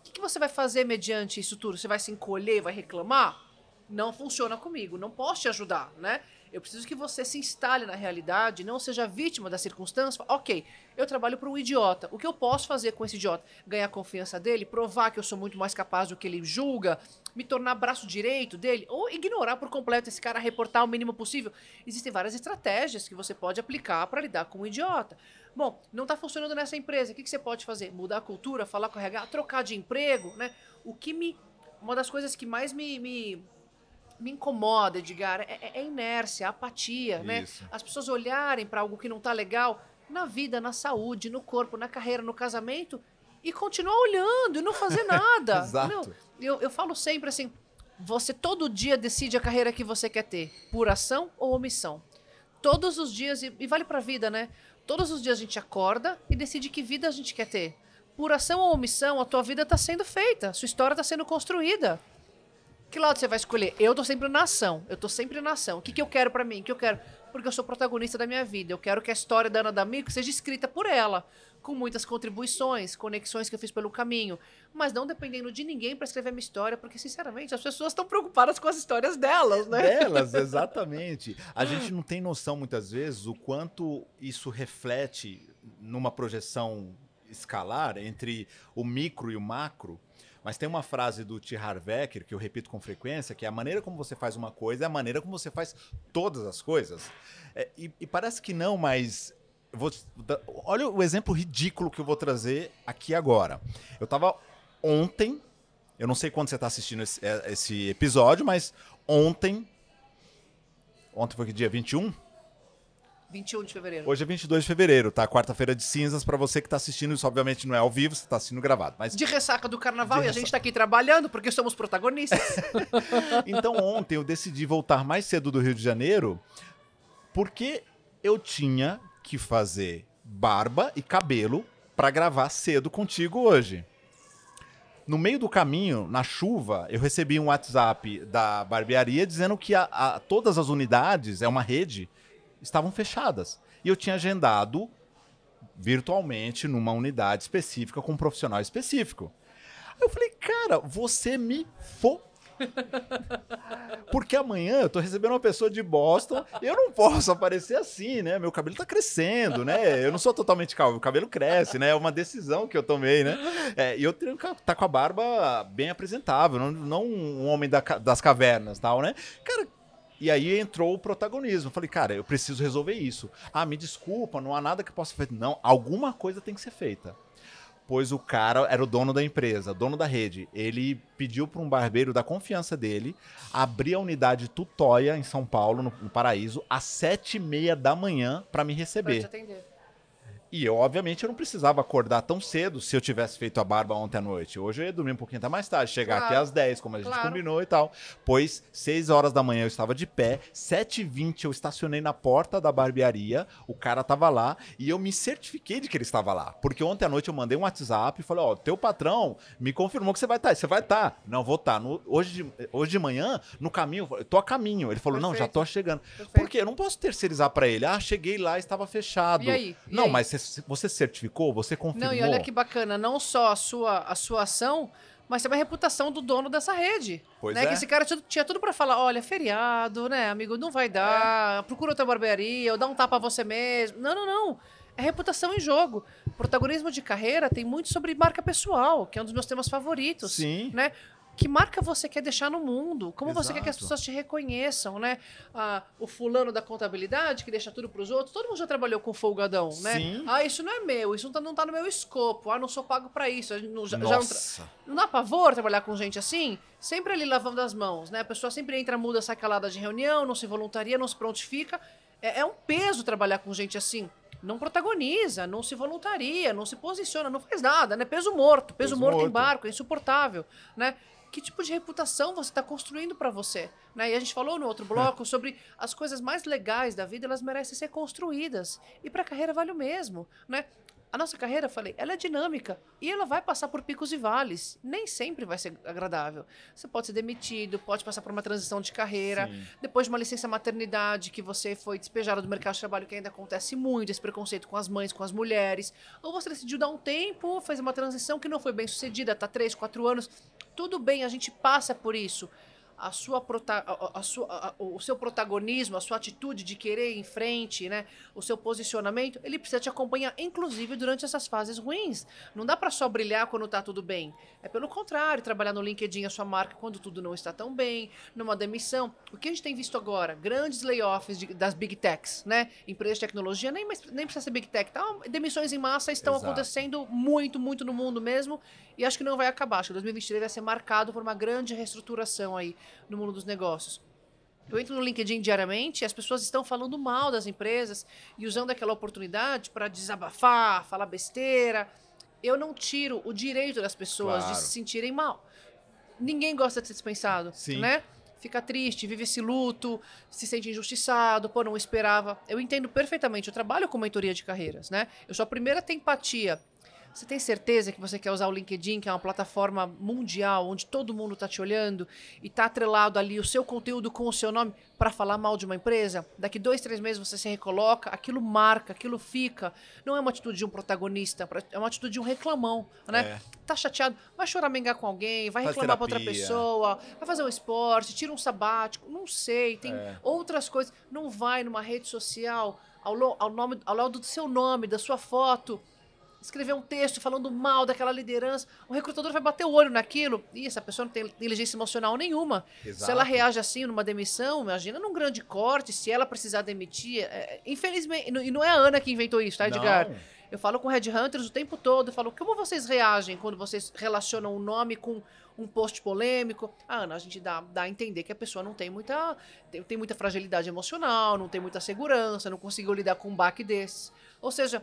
O que você vai fazer mediante isso tudo? Você vai se encolher, vai reclamar? Não funciona comigo, não posso te ajudar, né? Eu preciso que você se instale na realidade, não seja vítima da circunstância. Ok, eu trabalho para um idiota. O que eu posso fazer com esse idiota? Ganhar a confiança dele, provar que eu sou muito mais capaz do que ele julga, me tornar braço direito dele, ou ignorar por completo esse cara, reportar o mínimo possível. Existem várias estratégias que você pode aplicar para lidar com um idiota. Bom, não está funcionando nessa empresa, o que você pode fazer? Mudar a cultura, falar com o RH, trocar de emprego, né? Uma das coisas que mais me incomoda, Edgar, é a inércia, a apatia, isso, né? As pessoas olharem para algo que não tá legal na vida, na saúde, no corpo, na carreira, no casamento e continuar olhando e não fazer nada. Exato. Eu falo sempre assim, você todo dia decide a carreira que você quer ter, por ação ou omissão. Todos os dias, e vale pra vida, né? Todos os dias a gente acorda e decide que vida a gente quer ter. Por ação ou omissão, a tua vida tá sendo feita, a sua história tá sendo construída. Que lado você vai escolher? Eu tô sempre na ação. O que eu quero pra mim? O que eu quero? Porque eu sou protagonista da minha vida. Eu quero que a história da Ana D'Amico seja escrita por ela, com muitas contribuições, conexões que eu fiz pelo caminho, mas não dependendo de ninguém pra escrever a minha história, porque, sinceramente, as pessoas estão preocupadas com as histórias delas, né? Delas, exatamente. A gente não tem noção, muitas vezes, o quanto isso reflete numa projeção escalar entre o micro e o macro. Mas tem uma frase do T. Harv Eker, que eu repito com frequência, que é a maneira como você faz uma coisa é a maneira como você faz todas as coisas. E parece que não, mas... olha o exemplo ridículo que eu vou trazer aqui agora. Eu estava ontem, eu não sei quando você está assistindo esse episódio, mas ontem foi que dia? 21? 21 de fevereiro. Hoje é 22 de fevereiro, tá? Quarta-feira de cinzas. Pra você que tá assistindo, isso obviamente não é ao vivo, você tá assistindo gravado. Mas... De ressaca do carnaval, a gente tá aqui trabalhando porque somos protagonistas. Então ontem eu decidi voltar mais cedo do Rio de Janeiro porque eu tinha que fazer barba e cabelo pra gravar cedo contigo hoje. No meio do caminho, na chuva, eu recebi um WhatsApp da barbearia dizendo que todas as unidades, é uma rede, estavam fechadas. E eu tinha agendado virtualmente numa unidade específica com um profissional específico. Aí eu falei, cara, você me porque amanhã eu tô recebendo uma pessoa de Boston e eu não posso aparecer assim, né? Meu cabelo tá crescendo, né? Eu não sou totalmente calvo, o cabelo cresce, né? É uma decisão que eu tomei, né? E eu tenho que estar com a barba bem apresentável, não um homem das cavernas e tal, né? Cara, e aí entrou o protagonismo. Eu falei, cara, eu preciso resolver isso. Ah, me desculpa, não há nada que possa ser feito. Não, alguma coisa tem que ser feita. Pois o cara era o dono da empresa, dono da rede. Ele pediu para um barbeiro da confiança dele abrir a unidade Tutóia, em São Paulo, no Paraíso, às 7h30 da manhã para me receber. Pra te atender. E eu, obviamente, eu não precisava acordar tão cedo se eu tivesse feito a barba ontem à noite. Hoje eu ia dormir um pouquinho até mais tarde, chegar aqui às 10, como a gente combinou e tal. Pois 6 horas da manhã eu estava de pé, 7h20 eu estacionei na porta da barbearia, o cara tava lá e eu me certifiquei de que ele estava lá. Porque ontem à noite eu mandei um WhatsApp e falei, ó, teu patrão me confirmou que você vai estar. Você vai estar? Não, vou estar. Hoje de manhã, no caminho, eu tô a caminho. Ele falou, não, já tô chegando. Por quê? Eu não posso terceirizar para ele. Ah, cheguei lá, estava fechado. E aí? Não, mas você certificou? Você confirmou? Não, e olha que bacana, não só a sua ação, mas também a reputação do dono dessa rede. Pois né? é. Que esse cara tinha tudo pra falar, olha, feriado, né, amigo, não vai dar, procura outra barbearia, ou dá um tapa a você mesmo. Não. É reputação em jogo. Protagonismo de carreira tem muito sobre marca pessoal, que é um dos meus temas favoritos. Sim. Né? Que marca você quer deixar no mundo? Como você quer que as Exato. pessoas te reconheçam, né? O fulano da contabilidade que deixa tudo pros outros. Todo mundo já trabalhou com folgadão, né? Sim. Ah, isso não é meu, isso não tá no meu escopo. Ah, não sou pago pra isso. Nossa. Não dá pavor trabalhar com gente assim? Sempre ali lavando as mãos, né? A pessoa sempre entra muda, sai calada de reunião, não se voluntaria, não se prontifica. É um peso trabalhar com gente assim. Não protagoniza, não se voluntaria, não se posiciona, não faz nada, né? Peso morto em barco, é insuportável, né? Que tipo de reputação você está construindo para você? Né? E a gente falou no outro bloco sobre as coisas mais legais da vida, elas merecem ser construídas. E para a carreira vale o mesmo, né? A nossa carreira, falei, ela é dinâmica e ela vai passar por picos e vales. Nem sempre vai ser agradável. Você pode ser demitido, pode passar por uma transição de carreira, Sim. depois de uma licença maternidade, que você foi despejado do mercado de trabalho, que ainda acontece muito, esse preconceito com as mães, com as mulheres. Ou você decidiu dar um tempo, fez uma transição que não foi bem sucedida, tá 3, 4 anos. Tudo bem, a gente passa por isso. O seu protagonismo, a sua atitude de querer ir em frente, né? O seu posicionamento, ele precisa te acompanhar, inclusive durante essas fases ruins. Não dá pra só brilhar quando tá tudo bem. É pelo contrário, trabalhar no LinkedIn a sua marca quando tudo não está tão bem, numa demissão. O que a gente tem visto agora? Grandes layoffs das Big Techs, né? Empresas de tecnologia, nem precisa ser Big Tech. Tá? Demissões em massa estão Exato. acontecendo muito no mundo mesmo. E acho que não vai acabar. Acho que 2023 vai ser marcado por uma grande reestruturação aí no mundo dos negócios. Eu entro no LinkedIn diariamente e as pessoas estão falando mal das empresas e usando aquela oportunidade para desabafar, falar besteira. Eu não tiro o direito das pessoas de se sentirem mal. Ninguém gosta de ser dispensado, Sim. né? Fica triste, vive esse luto, se sente injustiçado, pô, não esperava. Eu entendo perfeitamente, eu trabalho com mentoria de carreiras, né? Eu sou a primeira a ter empatia. Você tem certeza que você quer usar o LinkedIn, que é uma plataforma mundial, onde todo mundo está te olhando e está atrelado ali o seu conteúdo com o seu nome para falar mal de uma empresa? Daqui 2, 3 meses você se recoloca, aquilo marca, aquilo fica. Não é uma atitude de um protagonista, é uma atitude de um reclamão, né? Tá chateado, vai choramingar com alguém, vai reclamar para outra pessoa, vai fazer um esporte, tira um sabático, não sei, tem outras coisas. Não vai numa rede social ao lado do seu nome, da sua foto, escrever um texto falando mal daquela liderança, o recrutador vai bater o olho naquilo, e essa pessoa não tem inteligência emocional nenhuma. Exato. Se ela reage assim numa demissão, imagina num grande corte, se ela precisar demitir, infelizmente, e não é a Ana que inventou isso, tá, Edgar? Não. Eu falo com headhunters o tempo todo, eu falo, como vocês reagem quando vocês relacionam um nome com um post polêmico? Ah, Ana, a gente dá a entender que a pessoa não tem muita fragilidade emocional, não tem muita segurança, não conseguiu lidar com um baque desses. Ou seja,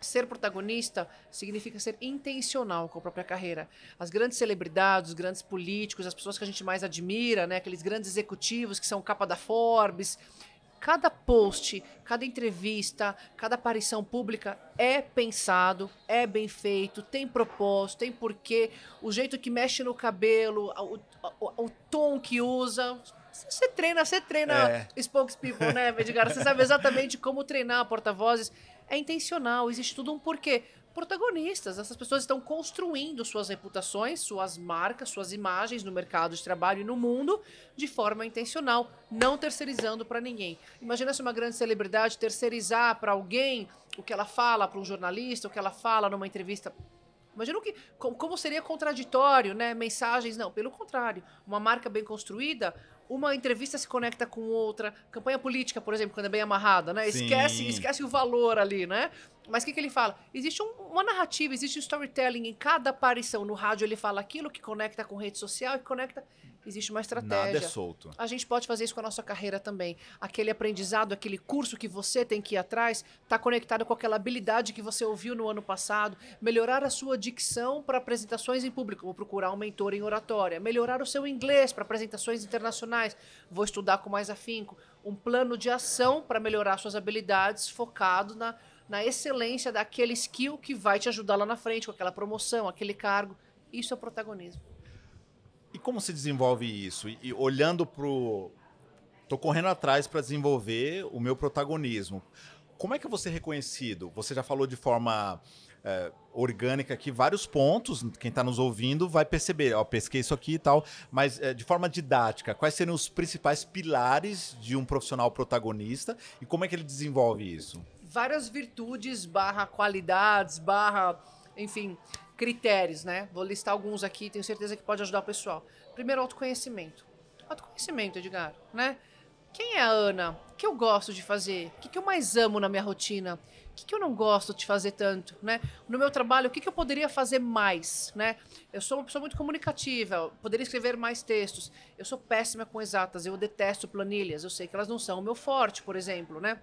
ser protagonista significa ser intencional com a própria carreira. As grandes celebridades, os grandes políticos, as pessoas que a gente mais admira, né? Aqueles grandes executivos que são capa da Forbes. cada post, cada entrevista, cada aparição pública é pensado, é bem feito, tem propósito, tem porquê, o jeito que mexe no cabelo, o tom que usa. Você treina spokespeople, né, Edgar? Você sabe exatamente como treinar porta-vozes. É intencional, existe tudo um porquê. Protagonistas, essas pessoas estão construindo suas reputações, suas marcas, suas imagens no mercado de trabalho e no mundo de forma intencional, não terceirizando para ninguém. Imagina se uma grande celebridade terceirizar para alguém o que ela fala para um jornalista, o que ela fala numa entrevista. Imagina como seria contraditório, né? Mensagens, não, pelo contrário. Uma marca bem construída, uma entrevista se conecta com outra. Campanha política, por exemplo, quando é bem amarrada, né? Esquece o valor ali, né? Mas o que ele fala? Existe uma narrativa, existe um storytelling em cada aparição. No rádio ele fala aquilo que conecta com rede social, que conecta... Existe uma estratégia. Nada é solto. A gente pode fazer isso com a nossa carreira também. Aquele aprendizado, aquele curso que você tem que ir atrás, está conectado com aquela habilidade que você ouviu no ano passado. Melhorar a sua dicção para apresentações em público. Vou procurar um mentor em oratória. Melhorar o seu inglês para apresentações internacionais. Vou estudar com mais afinco. Um plano de ação para melhorar suas habilidades focado na excelência daquele skill que vai te ajudar lá na frente, com aquela promoção, aquele cargo. Isso é protagonismo. E como se desenvolve isso? E olhando pro... Tô correndo atrás para desenvolver o meu protagonismo. Como é que eu vou ser reconhecido? Você já falou de forma orgânica aqui vários pontos. Quem está nos ouvindo vai perceber. Ó, pesquei isso aqui e tal. Mas de forma didática, quais seriam os principais pilares de um profissional protagonista? E como é que ele desenvolve isso? Várias virtudes, qualidades, enfim... critérios, né? Vou listar alguns aqui, tenho certeza que pode ajudar o pessoal. Primeiro, autoconhecimento. Autoconhecimento, Edgar, né? Quem é a Ana? O que eu gosto de fazer? O que eu mais amo na minha rotina? O que eu não gosto de fazer tanto, né? No meu trabalho, o que eu poderia fazer mais, né? Eu sou uma pessoa muito comunicativa, eu poderia escrever mais textos. Eu sou péssima com exatas, eu detesto planilhas, eu sei que elas não são o meu forte, por exemplo, né?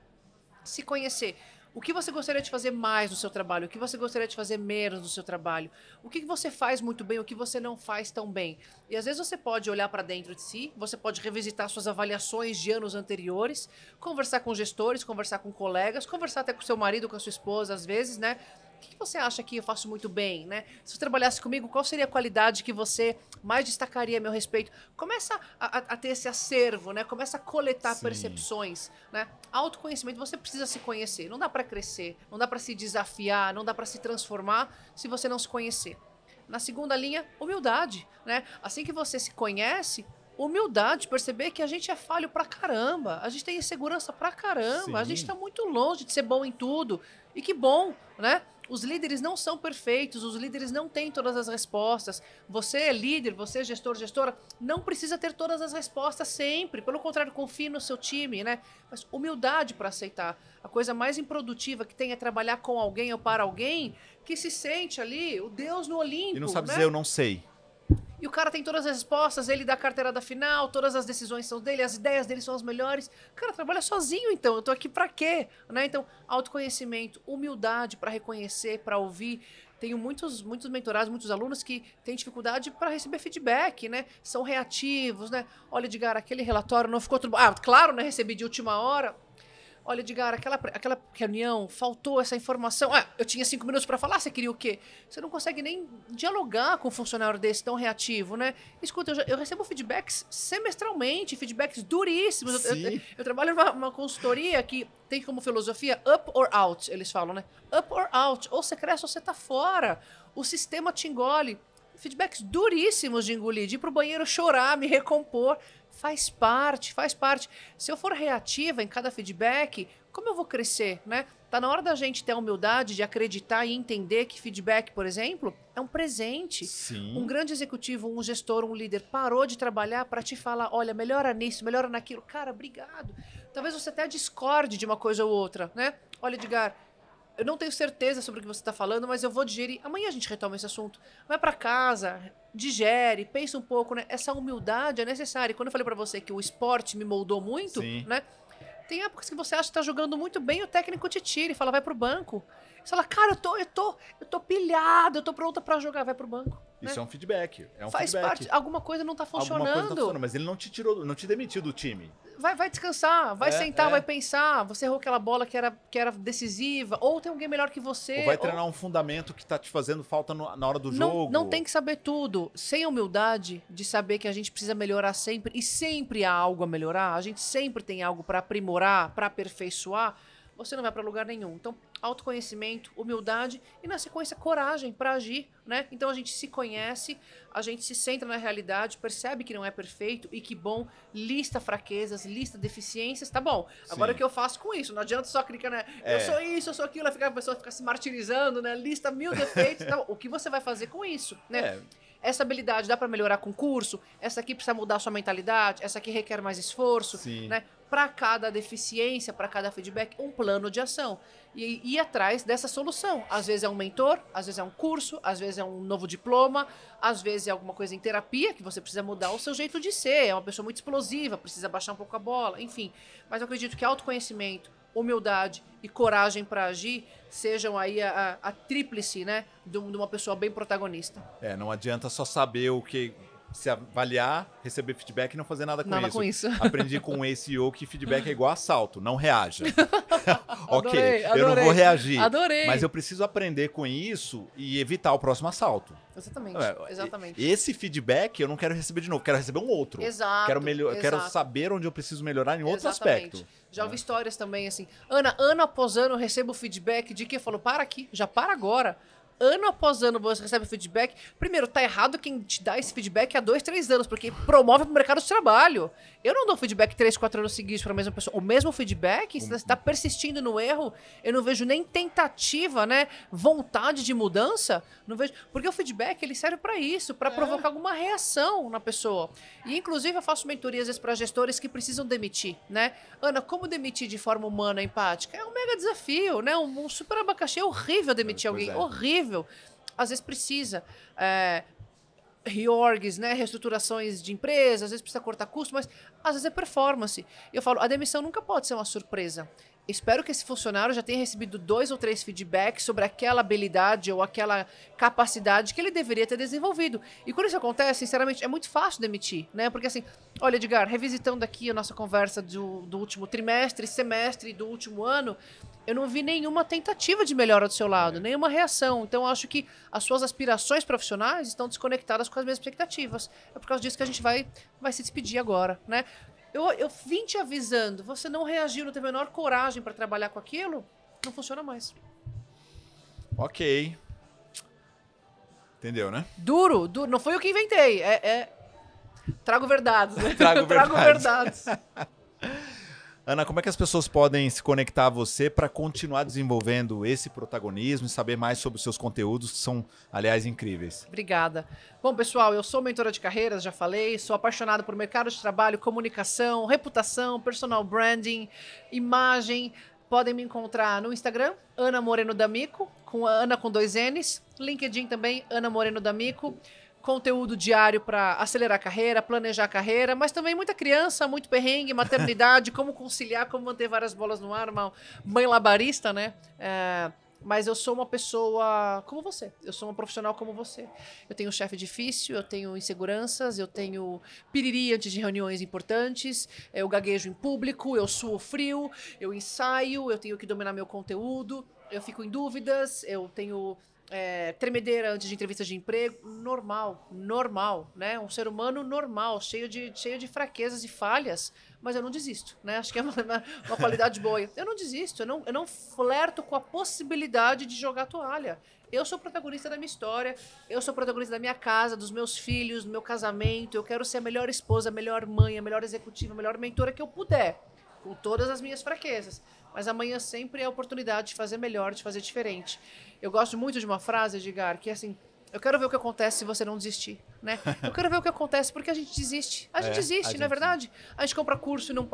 Se conhecer. O que você gostaria de fazer mais no seu trabalho? O que você gostaria de fazer menos no seu trabalho? O que você faz muito bem? O que você não faz tão bem? E às vezes você pode olhar para dentro de si, você pode revisitar suas avaliações de anos anteriores, conversar com gestores, conversar com colegas, conversar até com seu marido, com a sua esposa, às vezes, né? O que você acha que eu faço muito bem, né? Se você trabalhasse comigo, qual seria a qualidade que você mais destacaria a meu respeito? Começa a ter esse acervo, né? Começa a coletar percepções, né? Autoconhecimento, você precisa se conhecer. Não dá para crescer, não dá para se desafiar, não dá para se transformar se você não se conhecer. Na segunda linha, humildade, né? Assim que você se conhece, humildade, perceber que a gente é falho pra caramba, a gente tem insegurança pra caramba, a gente tá muito longe de ser bom em tudo. E que bom, né? Os líderes não são perfeitos, os líderes não têm todas as respostas. Você é líder, você é gestor, gestora, não precisa ter todas as respostas sempre. Pelo contrário, confie no seu time, né? Mas humildade para aceitar. A coisa mais improdutiva que tem é trabalhar com alguém ou para alguém que se sente ali, o Deus no Olimpo. E não sabe né? dizer eu não sei. E o cara tem todas as respostas, ele dá a carteirada final, todas as decisões são dele, as ideias dele são as melhores. Cara, trabalha sozinho então, eu tô aqui pra quê? Né? Então, autoconhecimento, humildade para reconhecer, para ouvir. Tenho muitos mentorados, muitos alunos que têm dificuldade para receber feedback, né? São reativos, né? Olha, Edgar, aquele relatório não ficou tudo... Ah, claro, né? Recebi de última hora. Olha, Edgar, aquela reunião, faltou essa informação. Ah, eu tinha 5 minutos para falar, você queria o quê? Você não consegue nem dialogar com um funcionário desse tão reativo, né? Escuta, eu recebo feedbacks semestralmente, feedbacks duríssimos. Eu trabalho numa consultoria que tem como filosofia up or out, eles falam, né? Up or out, ou você cresce ou você tá fora. O sistema te engole. Feedbacks duríssimos de engolir, de ir pro banheiro chorar, me recompor. Faz parte, faz parte. Se eu for reativa em cada feedback, como eu vou crescer, né? Tá na hora da gente ter a humildade de acreditar e entender que feedback, por exemplo, é um presente. Sim. Um grande executivo, um gestor, um líder parou de trabalhar para te falar, olha, melhora nisso, melhora naquilo. Cara, obrigado. Talvez você até discorde de uma coisa ou outra, né? Olha, Edgar, eu não tenho certeza sobre o que você está falando, mas eu vou digerir. Amanhã a gente retoma esse assunto. Vai para casa, digere, pensa um pouco, né? Essa humildade é necessária. E quando eu falei para você que o esporte me moldou muito, Sim. né? Tem épocas que você acha que está jogando muito bem, o técnico te tira e fala, vai pro banco. Você fala, cara, eu tô pilhado, eu tô pronta pra jogar, vai pro banco. Isso né? é um feedback. Faz parte, alguma coisa não tá funcionando. Alguma coisa não tá funcionando, mas ele não te tirou, não te demitiu do time. Vai descansar, vai sentar, vai pensar. Você errou aquela bola que era decisiva, ou tem alguém melhor que você. Ou vai treinar um fundamento que tá te fazendo falta na hora do jogo. Não tem que saber tudo. Sem humildade de saber que a gente precisa melhorar sempre, e sempre há algo a melhorar, a gente sempre tem algo pra aprimorar, pra aperfeiçoar, você não vai pra lugar nenhum. Então, autoconhecimento, humildade e, na sequência, coragem pra agir, né? Então, a gente se conhece, a gente se centra na realidade, percebe que não é perfeito e que, bom, lista fraquezas, lista deficiências, tá bom. Agora, o que eu faço com isso? Não adianta só clicar, né? Eu sou isso, eu sou aquilo, a pessoa fica se martirizando, né? Lista 1000 defeitos, tá bom. O que você vai fazer com isso, né? Essa habilidade dá pra melhorar com curso, essa aqui precisa mudar a sua mentalidade, essa aqui requer mais esforço, né? Para cada deficiência, para cada feedback, um plano de ação. E ir atrás dessa solução. Às vezes é um mentor, às vezes é um curso, às vezes é um novo diploma, às vezes é alguma coisa em terapia que você precisa mudar o seu jeito de ser. É uma pessoa muito explosiva, precisa baixar um pouco a bola, enfim. Mas eu acredito que autoconhecimento, humildade e coragem para agir sejam aí a tríplice, né, de uma pessoa bem protagonista. Não adianta só saber o que... se avaliar, receber feedback e não fazer nada com isso. Aprendi com o ACO que feedback é igual assalto, não reaja. Adorei. Eu não vou reagir. Adorei. Mas eu preciso aprender com isso e evitar o próximo assalto. Exatamente. Esse feedback eu não quero receber de novo, quero receber um outro. Exato. Quero saber onde eu preciso melhorar em outro aspecto. Já ouvi histórias também assim, ano após ano eu recebo feedback de que eu falo, para aqui, já para agora. Ano após ano você recebe feedback. Primeiro, tá errado quem te dá esse feedback há 2, 3 anos, porque promove pro mercado de trabalho. Eu não dou feedback 3, 4 anos seguidos pra mesma pessoa. O mesmo feedback, se você tá persistindo no erro, eu não vejo nem tentativa, né? Vontade de mudança. Não vejo. Porque o feedback, ele serve pra isso, pra provocar alguma reação na pessoa. E, inclusive, eu faço mentoria, às vezes, pra gestores que precisam demitir, né? Ana, como demitir de forma humana, empática? É um mega desafio, né? Um super abacaxi. É horrível demitir alguém. Horrível. Às vezes precisa reorgs, né, reestruturações de empresas, às vezes precisa cortar custo, mas às vezes é performance. Eu falo, a demissão nunca pode ser uma surpresa. Espero que esse funcionário já tenha recebido 2 ou 3 feedbacks sobre aquela habilidade ou aquela capacidade que ele deveria ter desenvolvido. E quando isso acontece, sinceramente, é muito fácil demitir, né? Porque assim, olha, Edgar, revisitando aqui a nossa conversa do último trimestre, semestre do último ano, eu não vi nenhuma tentativa de melhora do seu lado, nenhuma reação. Então, eu acho que as suas aspirações profissionais estão desconectadas com as minhas expectativas. É por causa disso que a gente vai se despedir agora, né? Eu vim te avisando, você não reagiu, não teve a menor coragem para trabalhar com aquilo, não funciona mais. Ok. Entendeu, né? Duro, não foi eu que inventei. Trago verdades, né? Trago verdades. Ana, como é que as pessoas podem se conectar a você para continuar desenvolvendo esse protagonismo e saber mais sobre os seus conteúdos, que são, aliás, incríveis? Obrigada. Bom, pessoal, eu sou mentora de carreiras, já falei, sou apaixonada por mercado de trabalho, comunicação, reputação, personal branding, imagem. Podem me encontrar no Instagram, Ana Moreno D'Amico, com a Ana com 2 N's, LinkedIn também, Ana Moreno D'Amico. Conteúdo diário para acelerar a carreira, planejar a carreira, mas também muita criança, muito perrengue, maternidade, como conciliar, como manter várias bolas no ar, uma mãe labarista, né? Mas eu sou uma pessoa como você, eu sou uma profissional como você. Eu tenho um chefe difícil, eu tenho inseguranças, eu tenho piriri antes de reuniões importantes, eu gaguejo em público, eu suo frio, eu ensaio, eu tenho que dominar meu conteúdo, eu fico em dúvidas, eu tenho... tremedeira antes de entrevistas de emprego, normal, né? Um ser humano normal, cheio de fraquezas e falhas, mas eu não desisto, né? Acho que é uma qualidade boa. Eu não desisto, eu não flerto com a possibilidade de jogar toalha. Eu sou protagonista da minha história, eu sou protagonista da minha casa, dos meus filhos, do meu casamento, eu quero ser a melhor esposa, a melhor mãe, a melhor executiva, a melhor mentora que eu puder, com todas as minhas fraquezas. Mas amanhã sempre é a oportunidade de fazer melhor, de fazer diferente. Eu gosto muito de uma frase, Edgar, que é assim, eu quero ver o que acontece se você não desistir, né? Eu quero ver o que acontece porque a gente desiste. A gente desiste, não é verdade? A gente compra curso e não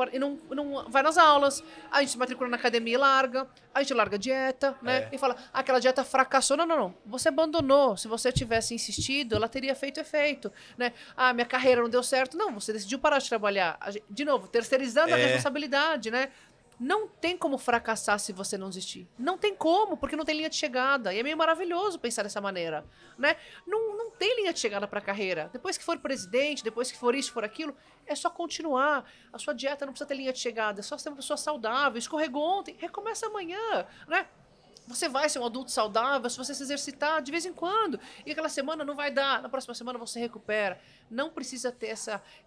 vai nas aulas, a gente se matricula na academia e larga, a gente larga a dieta, né? E fala, aquela dieta fracassou. Não. Você abandonou. Se você tivesse insistido, ela teria feito efeito, né? Minha carreira não deu certo. Não, você decidiu parar de trabalhar. De novo, terceirizando a responsabilidade, né? Não tem como fracassar se você não desistir. Não tem como, porque não tem linha de chegada. E é meio maravilhoso pensar dessa maneira, né? Não tem linha de chegada para a carreira. Depois que for presidente, depois que for isso, for aquilo, é só continuar. A sua dieta não precisa ter linha de chegada. É só ser uma pessoa saudável. Escorregou ontem, recomeça amanhã, né? Você vai ser um adulto saudável se você se exercitar de vez em quando. E aquela semana não vai dar, na próxima semana você recupera. Não precisa ter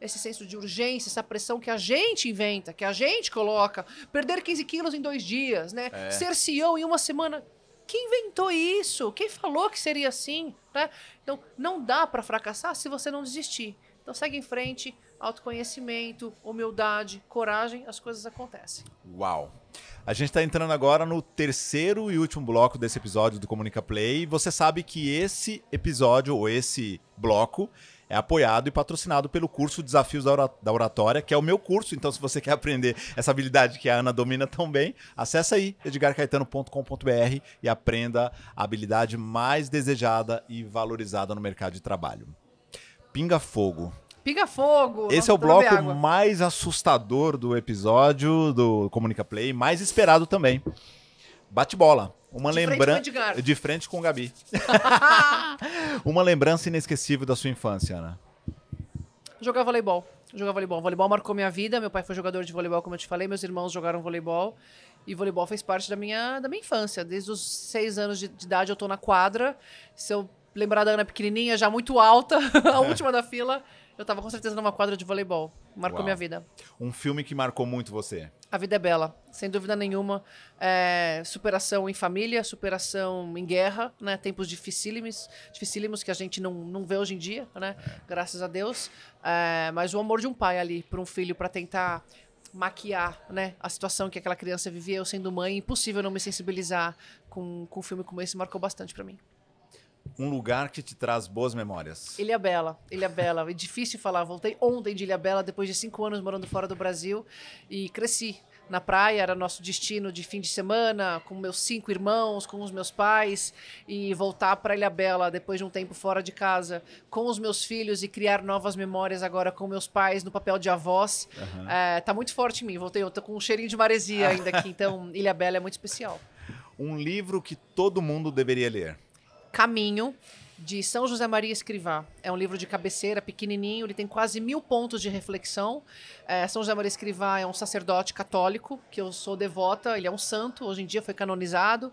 esse senso de urgência, essa pressão que a gente inventa, que a gente coloca. Perder 15 quilos em 2 dias, né? Ser CEO em uma semana. Quem inventou isso? Quem falou que seria assim? Né? Então, não dá para fracassar se você não desistir. Então, segue em frente, autoconhecimento, humildade, coragem, as coisas acontecem. Uau! A gente está entrando agora no terceiro e último bloco desse episódio do Comunica Play. E você sabe que esse episódio, ou esse bloco, é apoiado e patrocinado pelo curso Desafios da Oratória, que é o meu curso. Então, se você quer aprender essa habilidade que a Ana domina tão bem, acessa aí edgarcaetano.com.br e aprenda a habilidade mais desejada e valorizada no mercado de trabalho. Pinga fogo. Pinga fogo! Esse é o bloco mais assustador do episódio do Comunica Play, mais esperado também. Bate-bola. Uma lembrança de frente com o Gabi. Uma lembrança inesquecível da sua infância, Ana. Jogar voleibol. Voleibol marcou minha vida. Meu pai foi jogador de voleibol, como eu te falei. Meus irmãos jogaram voleibol. E voleibol fez parte da minha infância. Desde os 6 anos de idade eu tô na quadra. Se eu lembrar da Ana pequenininha, já muito alta, a última da fila, eu tava com certeza numa quadra de voleibol. Marcou minha vida. Um filme que marcou muito você? A Vida é Bela, sem dúvida nenhuma. Superação em família, superação em guerra, né? Tempos dificílimos que a gente não vê hoje em dia, né? Graças a Deus. Mas o amor de um pai ali por um filho, para tentar maquiar, né, a situação que aquela criança vivia, eu sendo mãe, impossível não me sensibilizar com um filme como esse, marcou bastante para mim. Um lugar que te traz boas memórias. Ilhabela. É difícil falar. Voltei ontem de Ilhabela, depois de 5 anos morando fora do Brasil. E cresci na praia, era nosso destino de fim de semana, com meus 5 irmãos, com os meus pais. E voltar para Ilhabela, depois de um tempo fora de casa, com os meus filhos e criar novas memórias agora com meus pais, no papel de avós. Tá muito forte em mim. Voltei, eu tô com um cheirinho de maresia ainda aqui. Então, Ilhabela é muito especial. Um livro que todo mundo deveria ler. Caminho, de São José Maria Escrivá. É um livro de cabeceira, pequenininho, ele tem quase 1000 pontos de reflexão. São José Maria Escrivá é um sacerdote católico, que eu sou devota, ele é um santo, hoje em dia foi canonizado,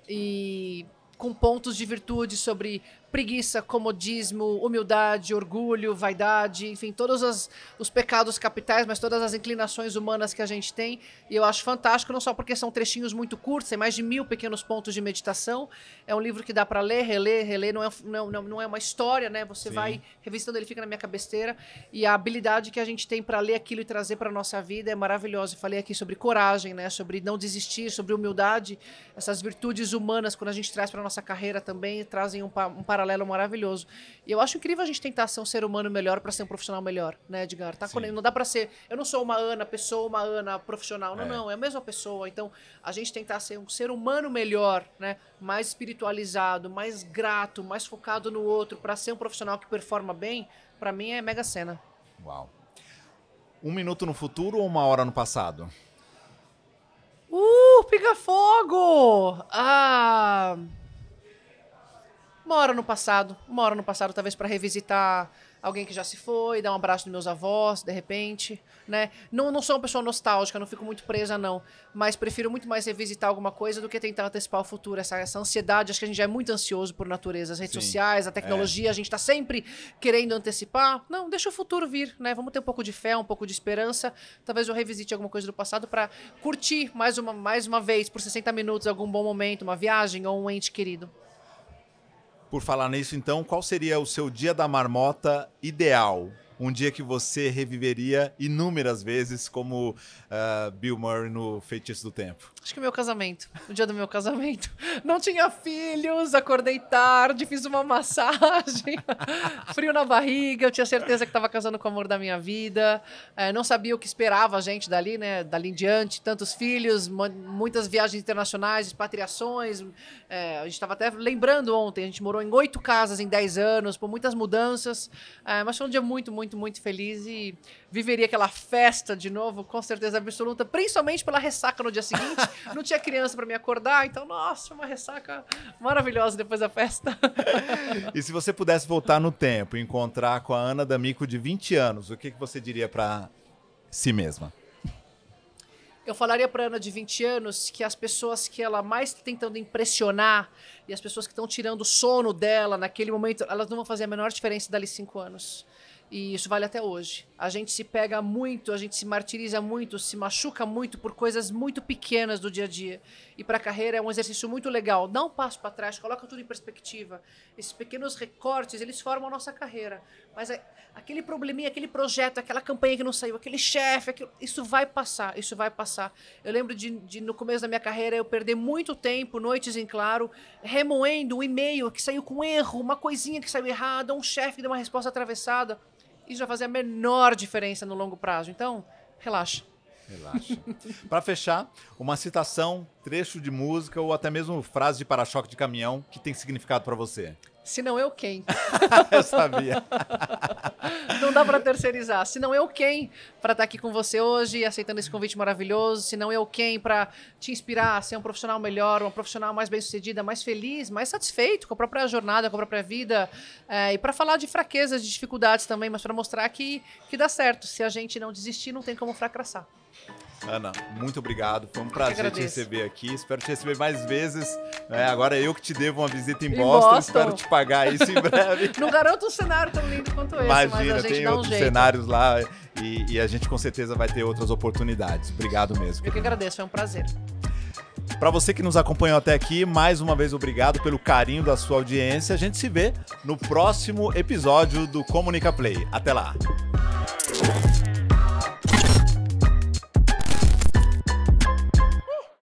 e com pontos de virtude sobre preguiça, comodismo, humildade, orgulho, vaidade, enfim, todos os pecados capitais, mas todas as inclinações humanas que a gente tem. E eu acho fantástico, não só porque são trechinhos muito curtos, tem mais de 1000 pequenos pontos de meditação. É um livro que dá para ler, reler, não é uma história, né? Você vai revisitando, ele fica na minha cabeceira. E a habilidade que a gente tem para ler aquilo e trazer para nossa vida é maravilhosa. Eu falei aqui sobre coragem, né? Sobre não desistir, sobre humildade. Essas virtudes humanas, quando a gente traz para nossa carreira também, trazem um paralelo maravilhoso. E eu acho incrível a gente tentar ser um ser humano melhor para ser um profissional melhor, né, Edgar? Não dá para ser... Eu não sou uma Ana pessoa, uma Ana profissional. Não, é a mesma pessoa. Então, a gente tentar ser um ser humano melhor, né, mais espiritualizado, mais grato, mais focado no outro, para ser um profissional que performa bem, para mim é mega cena. Uau. 1 minuto no futuro ou 1 hora no passado? Pega fogo! 1 hora no passado, talvez para revisitar alguém que já se foi, dar um abraço nos meus avós, de repente, né? Não sou uma pessoa nostálgica, não fico muito presa, não. Mas prefiro muito mais revisitar alguma coisa do que tentar antecipar o futuro. Essa ansiedade, acho que a gente já é muito ansioso por natureza. As redes sociais, a tecnologia, a gente tá sempre querendo antecipar. Não, deixa o futuro vir, né? Vamos ter um pouco de fé, um pouco de esperança. Talvez eu revisite alguma coisa do passado para curtir mais uma vez, por 60 minutos, algum bom momento, uma viagem ou um ente querido. Por falar nisso, então, qual seria o seu dia da marmota ideal? Um dia que você reviveria inúmeras vezes, como Bill Murray no Feitiço do Tempo. Acho que o meu casamento, o dia do meu casamento. Não tinha filhos, acordei tarde, fiz uma massagem, frio na barriga, eu tinha certeza que estava casando com o amor da minha vida. Não sabia o que esperava a gente dali, né? Dali em diante, tantos filhos, muitas viagens internacionais, expatriações. A gente estava até lembrando ontem, a gente morou em 8 casas em 10 anos, por muitas mudanças, mas foi um dia muito muito, muito feliz e viveria aquela festa de novo, com certeza absoluta, principalmente pela ressaca no dia seguinte. Não tinha criança para me acordar, então, nossa, uma ressaca maravilhosa depois da festa. E se você pudesse voltar no tempo e encontrar com a Ana D'Amico de 20 anos, o que você diria para si mesma? Eu falaria para Ana de 20 anos que as pessoas que ela mais está tentando impressionar e as pessoas que estão tirando o sono dela naquele momento, elas não vão fazer a menor diferença dali 5 anos. E isso vale até hoje. A gente se pega muito, a gente se martiriza muito, se machuca muito por coisas muito pequenas do dia a dia. E para a carreira é um exercício muito legal. Dá um passo para trás, coloca tudo em perspectiva. Esses pequenos recortes, eles formam a nossa carreira. Mas aquele probleminha, aquele projeto, aquela campanha que não saiu, aquele chefe, isso vai passar, isso vai passar. Eu lembro de no começo da minha carreira, eu perder muito tempo, noites em claro, remoendo um e-mail que saiu com erro, uma coisinha que saiu errada, um chefe que deu uma resposta atravessada. Isso vai fazer a menor diferença no longo prazo. Então, relaxa. Relaxa. Para fechar, uma citação, trecho de música ou até mesmo frase de para-choque de caminhão que tem significado para você. Se não eu, quem? Eu sabia. Não dá para terceirizar. Se não eu, quem? Para estar aqui com você hoje, aceitando esse convite maravilhoso. Se não eu, quem? Para te inspirar a ser um profissional melhor, uma profissional mais bem-sucedida, mais feliz, mais satisfeito com a própria jornada, com a própria vida. E para falar de fraquezas, de dificuldades também, mas para mostrar que dá certo. Se a gente não desistir, não tem como fracassar. Ana, muito obrigado. Foi um prazer te receber aqui. Espero te receber mais vezes. Agora eu que te devo uma visita em Boston. Espero te pagar isso em breve. Não garanto um cenário tão lindo quanto esse, imagina, mas a gente tem dá um outros jeito. cenários lá e a gente com certeza vai ter outras oportunidades. Obrigado mesmo. Eu que agradeço, foi um prazer. Para você que nos acompanhou até aqui, mais uma vez obrigado pelo carinho da sua audiência. A gente se vê no próximo episódio do Comunica Play. Até lá!